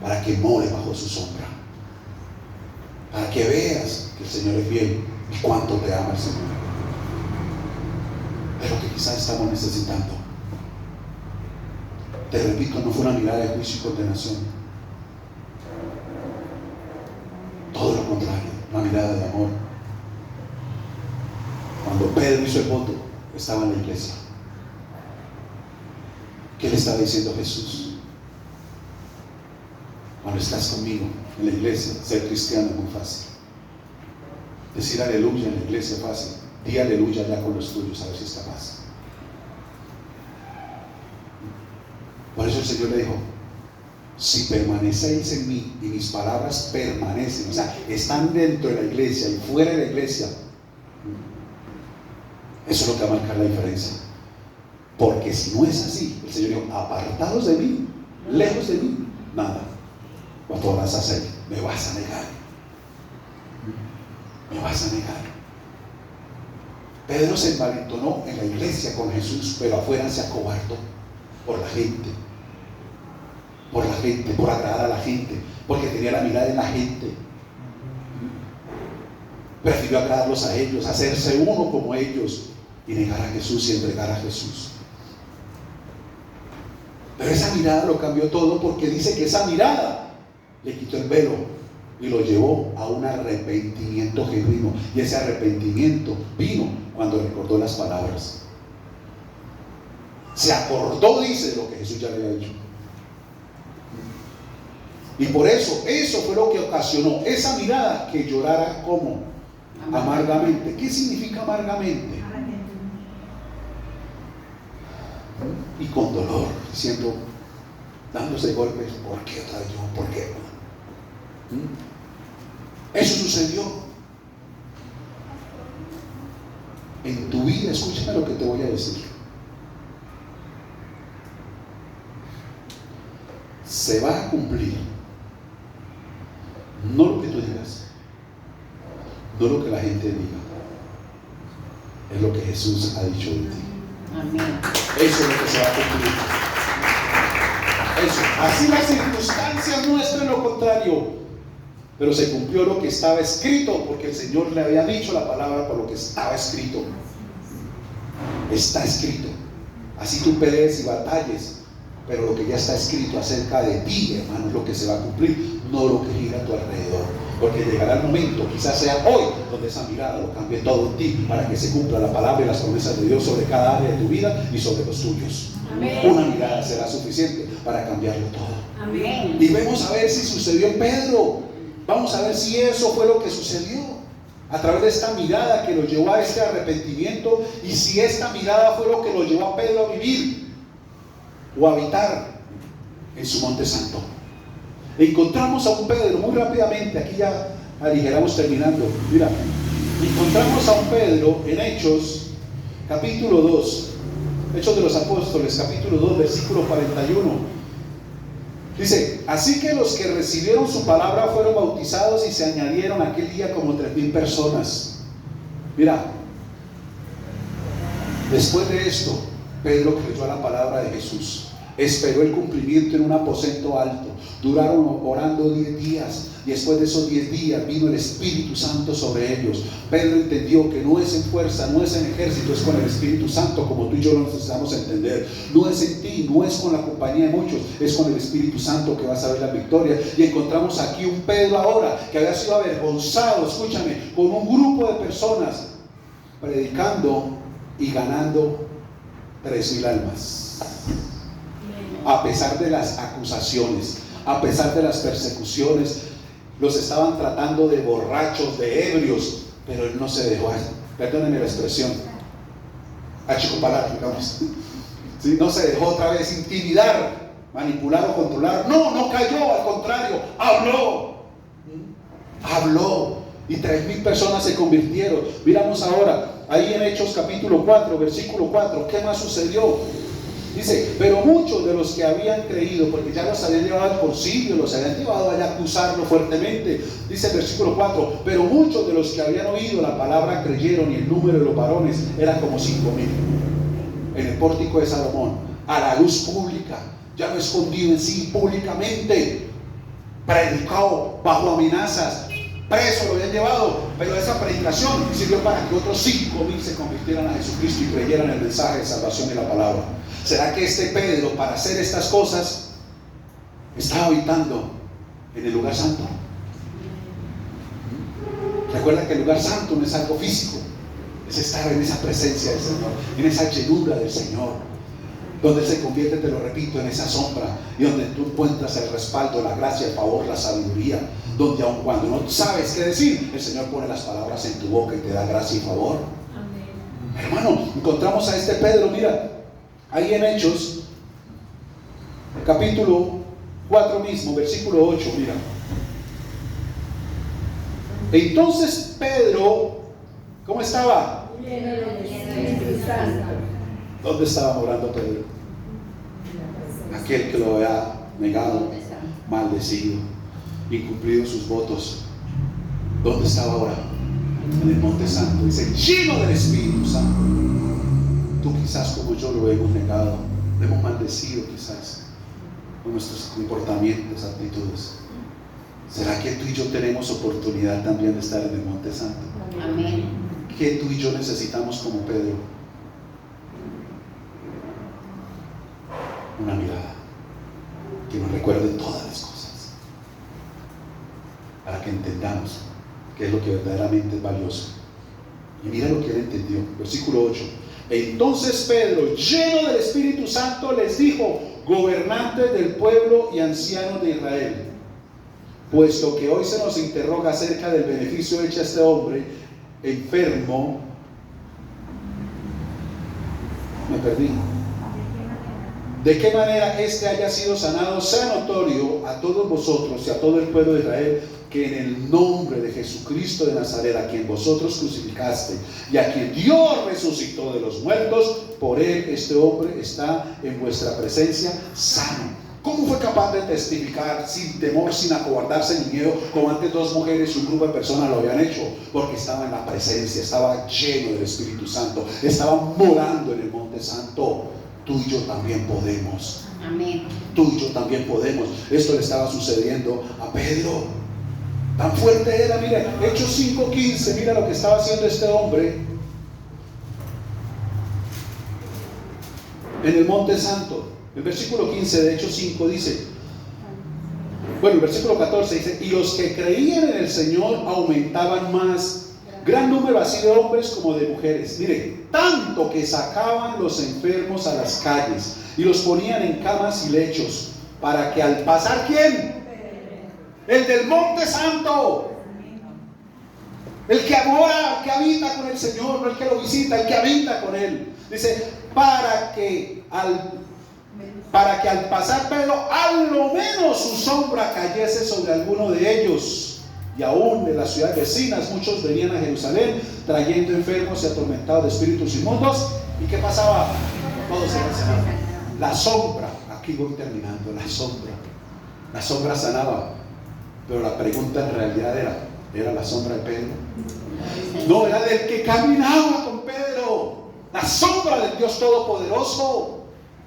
para que more bajo su sombra, para que veas que el Señor es fiel y cuánto te ama el Señor. Es lo que quizás estamos necesitando. Te repito, no fue una mirada de juicio y condenación. Todo lo contrario, una mirada de amor. Cuando Pedro hizo el voto, estaba en la iglesia. ¿Qué le estaba diciendo Jesús? Cuando estás conmigo en la iglesia, ser cristiano es muy fácil. Decir aleluya en la iglesia es fácil. Di aleluya ya con los tuyos, a ver si es capaz. Por eso el Señor le dijo: si permanecéis en mí y mis palabras permanecen, o sea, están dentro de la iglesia y fuera de la iglesia, eso es lo que va a marcar la diferencia. Porque si no es así, el Señor dijo: apartados de mí, lejos de mí, nada podrás hacer. Me vas a negar. Me vas a negar. Pedro se envalentonó en la iglesia con Jesús, pero afuera se acobardó por la gente. Por la gente, por agradar a la gente, porque tenía la mirada en la gente. Prefirió agradarlos a ellos, hacerse uno como ellos y negar a Jesús y entregar a Jesús. Pero esa mirada lo cambió todo, porque dice que esa mirada le quitó el velo y lo llevó a un arrepentimiento genuino. Y ese arrepentimiento vino cuando recordó las palabras. Se acordó, dice, lo que Jesús ya le había dicho. Y por eso fue lo que ocasionó esa mirada que llorara como amargamente. ¿Qué significa amargamente? Y con dolor, diciendo, dándose golpes: ¿por qué otra vez yo? ¿Por qué? Eso sucedió en tu vida. Escúchame lo que te voy a decir. Se va a cumplir no lo que tú digas, no lo que la gente diga, es lo que Jesús ha dicho de ti. Amén. Eso es lo que se va a cumplir. Eso. Así las circunstancias muestran lo contrario, pero se cumplió lo que estaba escrito, porque el Señor le había dicho la palabra por lo que estaba escrito. Está escrito. Así tú pelees y batalles, pero lo que ya está escrito acerca de ti, hermano, es lo que se va a cumplir, no lo que gira a tu alrededor. Porque llegará el momento, quizás sea hoy, donde esa mirada lo cambie todo en ti, para que se cumpla la palabra y las promesas de Dios sobre cada área de tu vida y sobre los tuyos. Amén. Una mirada será suficiente para cambiarlo todo. Amén. Y vamos a ver si sucedió en Pedro. Vamos a ver si eso fue lo que sucedió a través de esta mirada que lo llevó a este arrepentimiento, y si esta mirada fue lo que lo llevó a Pedro a vivir o a habitar en su monte santo. Encontramos a un Pedro, muy rápidamente, aquí ya aligeramos terminando. Mira, encontramos a un Pedro en Hechos, capítulo 2, Hechos de los Apóstoles, capítulo 2, versículo 41. Dice: así que los que recibieron su palabra fueron bautizados y se añadieron aquel día como 3,000 personas. Mira, después de esto, Pedro creyó a la palabra de Jesús. Esperó el cumplimiento en un aposento alto. Duraron orando 10 días. Y después de esos 10 días vino el Espíritu Santo sobre ellos. Pedro entendió que no es en fuerza, no es en ejército, es con el Espíritu Santo, como tú y yo lo necesitamos entender. No es en ti, no es con la compañía de muchos, es con el Espíritu Santo que vas a ver la victoria. Y encontramos aquí un Pedro ahora que había sido avergonzado, escúchame, con un grupo de personas, predicando y ganando 3,000 almas. A pesar de las acusaciones, a pesar de las persecuciones, los estaban tratando de borrachos, de ebrios, pero él no se dejó, perdónenme la expresión, achicopalar, digamos, ¿sí? No se dejó otra vez intimidar, manipular o controlar. No cayó, al contrario, habló, y 3,000 personas se convirtieron. Miramos ahora, ahí en Hechos capítulo 4, versículo 4, ¿qué más sucedió? Dice: pero muchos de los que habían creído, porque ya los habían llevado al concilio, los habían llevado allá a acusarlo fuertemente. Dice el versículo 4: pero muchos de los que habían oído la palabra creyeron, y el número de los varones era como 5,000. En el pórtico de Salomón, a la luz pública, ya no escondido en sí, públicamente, predicado bajo amenazas, preso lo habían llevado, pero esa predicación sirvió para que otros 5,000 se convirtieran a Jesucristo y creyeran el mensaje de salvación y la palabra. ¿Será que este Pedro, para hacer estas cosas, estaba habitando en el lugar santo? Recuerda que el lugar santo no es algo físico, es estar en esa presencia del Señor, en esa llenura del Señor, donde Él se convierte, te lo repito, en esa sombra, y donde tú encuentras el respaldo, la gracia, el favor, la sabiduría, donde aun cuando no sabes qué decir, el Señor pone las palabras en tu boca y te da gracia y favor. Amén. Hermano, encontramos a este Pedro, mira, ahí en Hechos, capítulo 4 mismo, versículo 8, mira. Entonces Pedro, ¿cómo estaba? Lleno del Espíritu Santo. ¿Dónde estaba morando Pedro? Aquel que lo había negado, maldecido, incumplido sus votos. ¿Dónde estaba ahora? En el monte santo. Dice: lleno del Espíritu Santo. Tú quizás, como yo, lo hemos negado, lo hemos maldecido quizás con nuestros comportamientos, actitudes. ¿Será que tú y yo tenemos oportunidad también de estar en el monte santo? Amén. ¿Qué tú y yo necesitamos como Pedro? Una mirada que nos recuerde todas las cosas, para que entendamos qué es lo que verdaderamente es valioso. Y mira lo que él entendió, versículo 8. Entonces Pedro, lleno del Espíritu Santo, les dijo: gobernantes del pueblo y ancianos de Israel, puesto que hoy se nos interroga acerca del beneficio hecho a este hombre enfermo, me perdí. De qué manera este haya sido sanado, sea notorio a todos vosotros y a todo el pueblo de Israel, que en el nombre de Jesucristo de Nazaret, a quien vosotros crucificaste y a quien Dios resucitó de los muertos, por él este hombre está en vuestra presencia sano. ¿Cómo fue capaz de testificar sin temor, sin acobardarse ni miedo, como antes 2 mujeres y un grupo de personas lo habían hecho? Porque estaba en la presencia, estaba lleno del Espíritu Santo, estaba morando en el monte santo. Tú y yo también podemos. Amén. Tú y yo también podemos. Esto le estaba sucediendo a Pedro. Tan fuerte era, mira, Hechos 5:15, mira lo que estaba haciendo este hombre en el monte santo. El versículo 15 de Hechos 5 dice: Bueno, el versículo 14 dice: y los que creían en el Señor aumentaban más, gran número así de hombres como de mujeres. Mire, tanto que sacaban los enfermos a las calles y los ponían en camas y lechos, para que al pasar, ¿quién? El del Monte Santo, el que mora, el que habita con el Señor, no el que lo visita, el que habita con él. Dice, para que al pasar Pedro, a lo menos su sombra cayese sobre alguno de ellos. Y aún de las ciudades vecinas muchos venían a Jerusalén trayendo enfermos y atormentados de espíritus inmundos. ¿Y qué pasaba? Todos eran sanados. La sombra, aquí voy terminando, la sombra sanaba. Pero la pregunta en realidad ¿era la sombra de Pedro? No, era del que caminaba con Pedro, la sombra del Dios Todopoderoso.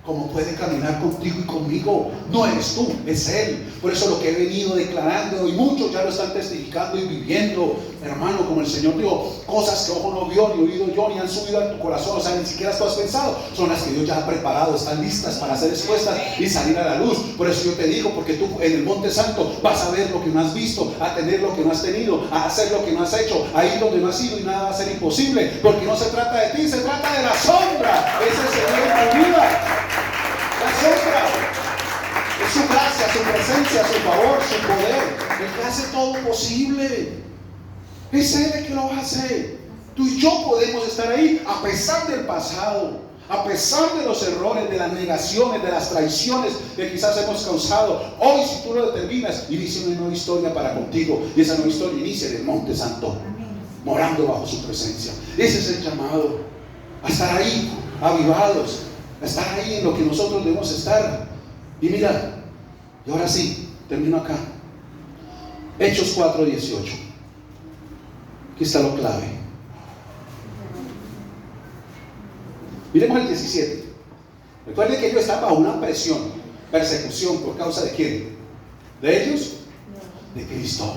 ¿Cómo puede caminar contigo y conmigo? No eres tú, es Él. Por eso lo que he venido declarando, y muchos ya lo están testificando y viviendo, hermano, como el Señor dijo, cosas que ojo no vio, ni oído yo, ni han subido a tu corazón, o sea, ni siquiera tú has pensado, son las que Dios ya ha preparado, están listas para ser expuestas y salir a la luz. Por eso yo te digo, porque tú en el Monte Santo vas a ver lo que no has visto, a tener lo que no has tenido, a hacer lo que no has hecho, a ir donde no has ido, y nada va a ser imposible, porque no se trata de ti, se trata de la sombra. Ese es el Dios de tu vida. La sombra es su gracia, su presencia, su favor, su poder, el que hace todo posible. Es Él el que lo hace. Tú y yo podemos estar ahí a pesar del pasado, a pesar de los errores, de las negaciones, de las traiciones que quizás hemos causado. Hoy, si tú lo determinas, inicia una nueva historia para contigo, y esa nueva historia inicia en el Monte Santo, morando bajo su presencia. Ese es el llamado, a estar ahí, avivados, a estar ahí en lo que nosotros debemos estar. Y mira, y ahora sí, termino acá. Hechos 4:18. Aquí está lo clave. Miremos el 17. Recuerden que ellos están bajo una presión, persecución, ¿por causa de quién? ¿De ellos? De Cristo.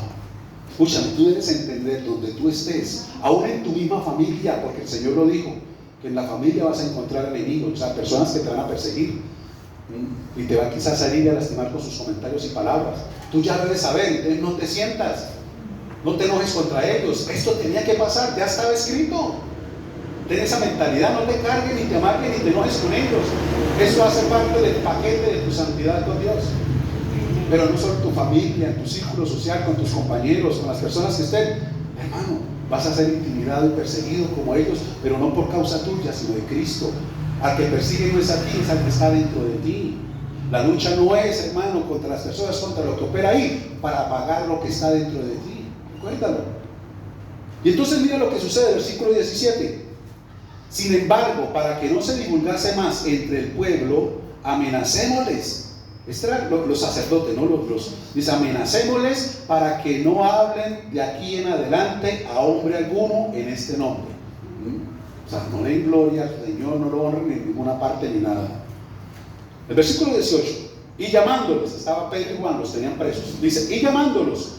Escúchame, tú debes entender donde tú estés, aún en tu misma familia, porque el Señor lo dijo, que en la familia vas a encontrar enemigos, o sea, personas que te van a perseguir y te van quizás a herir y a lastimar con sus comentarios y palabras. Tú ya debes saber, entonces no te sientas, no te enojes contra ellos. Esto tenía que pasar, ya estaba escrito. Ten esa mentalidad, no te cargues, ni te amargues, ni te enojes con ellos. Esto hace parte del paquete de tu santidad con Dios. Pero no solo en tu familia, en tu círculo social, con tus compañeros, con las personas que estén, hermano, vas a ser intimidado y perseguido como ellos, pero no por causa tuya, sino de Cristo. Al que persigue no es a ti, es al que está dentro de ti. La lucha no es, hermano, contra las personas, contra lo que opera ahí, para pagar lo que está dentro de ti. Recuérdalo. Y entonces mira lo que sucede, versículo 17. Sin embargo, para que no se divulgase más entre el pueblo, amenacémosles. Estos eran los sacerdotes, ¿no? Dice, amenacémosles para que no hablen de aquí en adelante a hombre alguno en este nombre. O sea, no den gloria al Señor, no lo honren en ninguna parte ni nada. El versículo 18. Y llamándolos, estaba Pedro y Juan, los tenían presos. Dice, y llamándolos,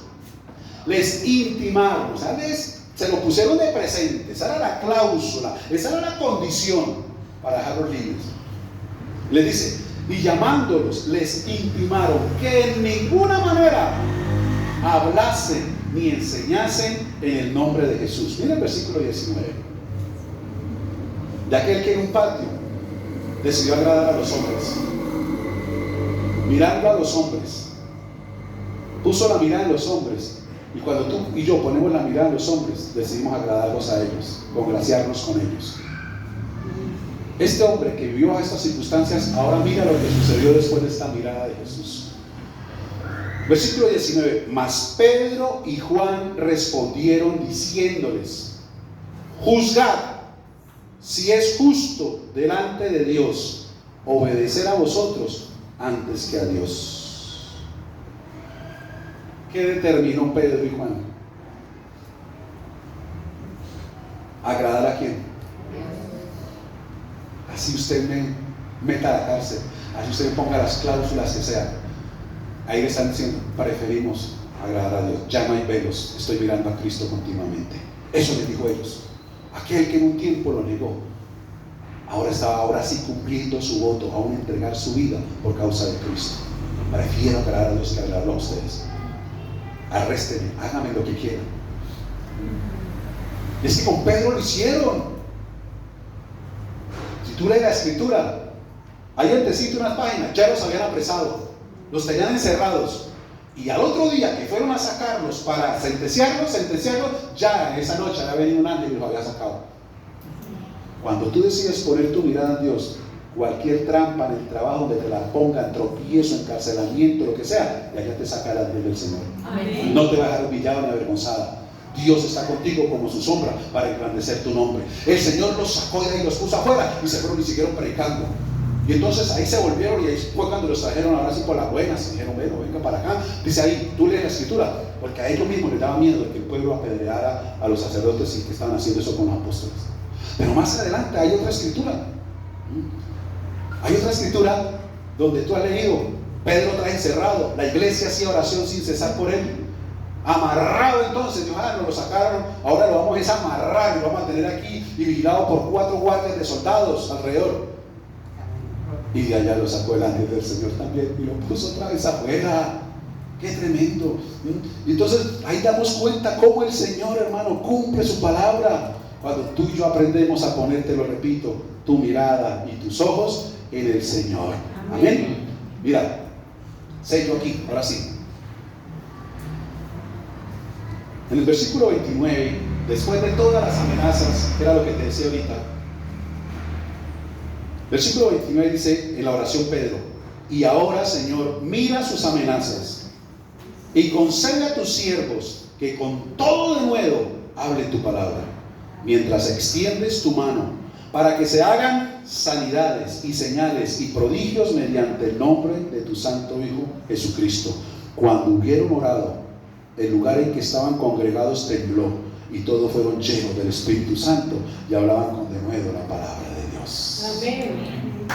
les intimaron, o sea, se lo pusieron de presente. Esa era la cláusula, esa era la condición para dejarlos libres. Les dice, y llamándolos, les intimaron que en ninguna manera hablasen ni enseñasen en el nombre de Jesús. Mira el versículo 19. De aquel que en un patio decidió agradar a los hombres, mirando a los hombres, puso la mirada en los hombres. Y cuando tú y yo ponemos la mirada en los hombres, decidimos agradarlos a ellos, congraciarnos con ellos. Este hombre que vivió estas circunstancias, ahora mira lo que sucedió después de esta mirada de Jesús. Versículo 19. Mas Pedro y Juan respondieron diciéndoles, juzgad si es justo delante de Dios obedecer a vosotros antes que a Dios. ¿Qué determinó Pedro y Juan? ¿Agradar a quién? Así usted me meta a la cárcel, así usted me ponga las cláusulas que sean. Ahí le están diciendo, preferimos agradar a Dios. Ya no hay velos, estoy mirando a Cristo continuamente. Eso les dijo ellos. Aquel que en un tiempo lo negó, ahora estaba sí cumpliendo su voto, aún entregar su vida por causa de Cristo. Prefiero agradar a Dios que agradarlo a ustedes. Arréstenme, háganme lo que quieran. Y es que con Pedro lo hicieron. Si tú lees la escritura, ahí antecito unas páginas, ya los habían apresado, los tenían encerrados. Y al otro día que fueron a sacarlos para sentenciarlos, ya esa noche había venido un ángel y los había sacado. Cuando tú decides poner tu mirada en Dios, cualquier trampa en el trabajo donde te la pongan, tropiezo, encarcelamiento, lo que sea, y allá te saca el ángel del Señor. Amén. No te va a dejar humillado ni avergonzada. Dios está contigo como su sombra para engrandecer tu nombre. El Señor los sacó de ahí, los puso afuera y se fueron y siguieron predicando. Y entonces ahí se volvieron y ahí fue cuando los trajeron ahora sí por las buenas. Se dijeron, bueno, venga para acá. Dice ahí, tú lees la escritura, porque a ellos mismos les daba miedo de que el pueblo apedreara a los sacerdotes y que estaban haciendo eso con los apóstoles. Pero más adelante hay otra escritura. Hay otra escritura donde tú has leído, Pedro trae encerrado, la iglesia hacía oración sin cesar por él. Amarrado entonces, Dios, nos lo sacaron, ahora lo vamos a amarrar y lo vamos a tener aquí y vigilado por 4 guardias de soldados alrededor. Y de allá lo sacó el ángel del Señor también y lo puso otra vez afuera. ¡Qué tremendo! Y entonces ahí damos cuenta cómo el Señor, hermano, cumple su palabra. Cuando tú y yo aprendemos a poner, te lo repito, tu mirada y tus ojos en el Señor. Amén. Mira, sello aquí, ahora sí. En el versículo 29, después de todas las amenazas, que era lo que te decía ahorita, versículo 29 dice en la oración Pedro: y ahora, Señor, mira sus amenazas y concede a tus siervos que con todo denuedo hablen tu palabra, mientras extiendes tu mano, para que se hagan sanidades y señales y prodigios mediante el nombre de tu santo Hijo Jesucristo. Cuando hubieron orado, el lugar en que estaban congregados tembló y todos fueron llenos del Espíritu Santo y hablaban con denuedo la palabra de Dios. Amén.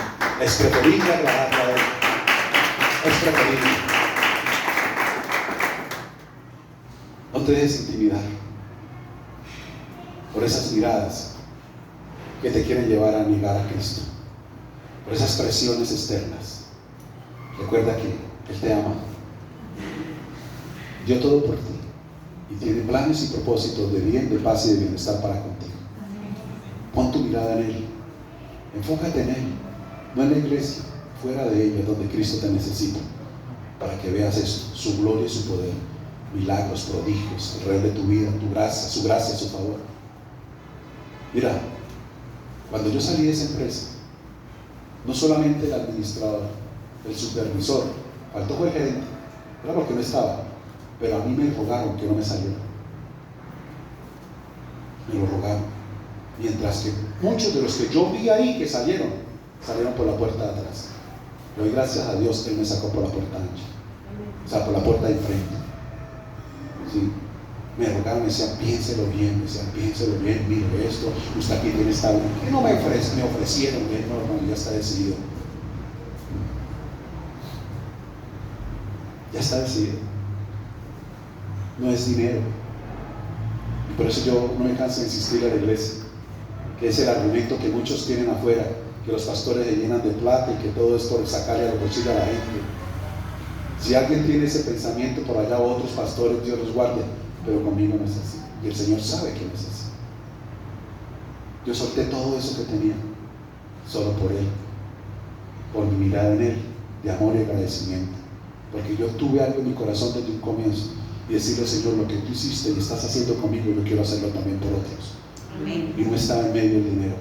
Es preferible agradar a Él. Es preferible. No te dejes intimidar por esas miradas que te quieren llevar a negar a Cristo, por esas presiones externas. Recuerda que Él te ama, dio todo por ti y tiene planes y propósitos de bien, de paz y de bienestar para contigo. Pon tu mirada en Él, enfócate en Él, no en la iglesia, fuera de ella, donde Cristo te necesita, para que veas esto, su gloria y su poder, milagros, prodigios, el Rey de tu vida, tu gracia, su favor. Mira, cuando yo salí de esa empresa, no solamente el administrador, el supervisor, faltó fue el gerente, era porque no estaba, pero a mí me rogaron que no me saliera. Me lo rogaron. Mientras que muchos de los que yo vi ahí que salieron por la puerta de atrás. Le doy gracias a Dios que Él me sacó por la puerta ancha, o sea, por la puerta de enfrente. ¿Sí? Me rogaron, me decían, piénselo bien, mire esto, usted aquí tiene esta uno. ¿Qué no me ofrecieron? No, ya está decidido. Ya está decidido. No es dinero. Y por eso yo no me canso de insistir a la iglesia, que es el argumento que muchos tienen afuera, que los pastores se llenan de plata y que todo es por sacarle a los bolsillos a la gente. Si alguien tiene ese pensamiento por allá, otros pastores, Dios los guarde, pero conmigo no es así. Y el Señor sabe que no es así. Yo solté todo eso que tenía, solo por Él, por mi mirada en Él, de amor y agradecimiento. Porque yo tuve algo en mi corazón desde un comienzo, y decirle, Señor, lo que tú hiciste y estás haciendo conmigo, yo quiero hacerlo también por otros. Amén. Y no estaba en medio del dinero.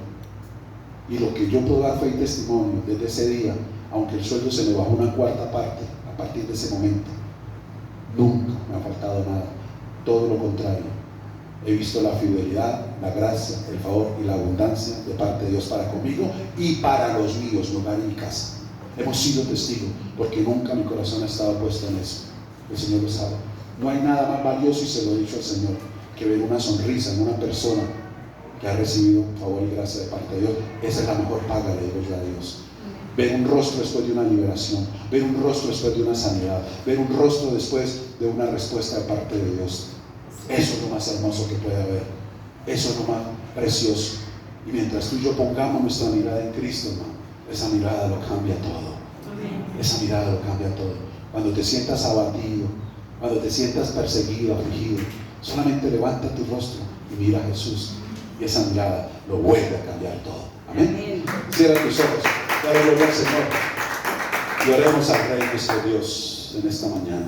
Y lo que yo puedo dar fe y testimonio desde ese día, aunque el sueldo se me bajó una cuarta parte a partir de ese momento, nunca me ha faltado nada. Todo lo contrario, he visto la fidelidad, la gracia, el favor y la abundancia de parte de Dios para conmigo y para los míos, mi hogar y mi casa. Hemos sido testigos, porque nunca mi corazón ha estado puesto en eso. El Señor lo sabe. No hay nada más valioso, y se lo he dicho al Señor, que ver una sonrisa en una persona que ha recibido favor y gracia de parte de Dios. Esa es la mejor paga, le digo yo a Dios. Ver un rostro después de una liberación, ver un rostro después de una sanidad, ver un rostro después de una respuesta de parte de Dios. Eso es lo más hermoso que puede haber. Eso es lo más precioso. Y mientras tú y yo pongamos nuestra mirada en Cristo, hermano, esa mirada lo cambia todo. Esa mirada lo cambia todo. cuando te sientas abatido, cuando te sientas perseguido, afligido, solamente levanta tu rostro y mira a Jesús. Y esa mirada lo vuelve a cambiar todo. Amén. Cierra tus ojos. Dale gloria al Señor. Y oremos al Rey nuestro Dios en esta mañana.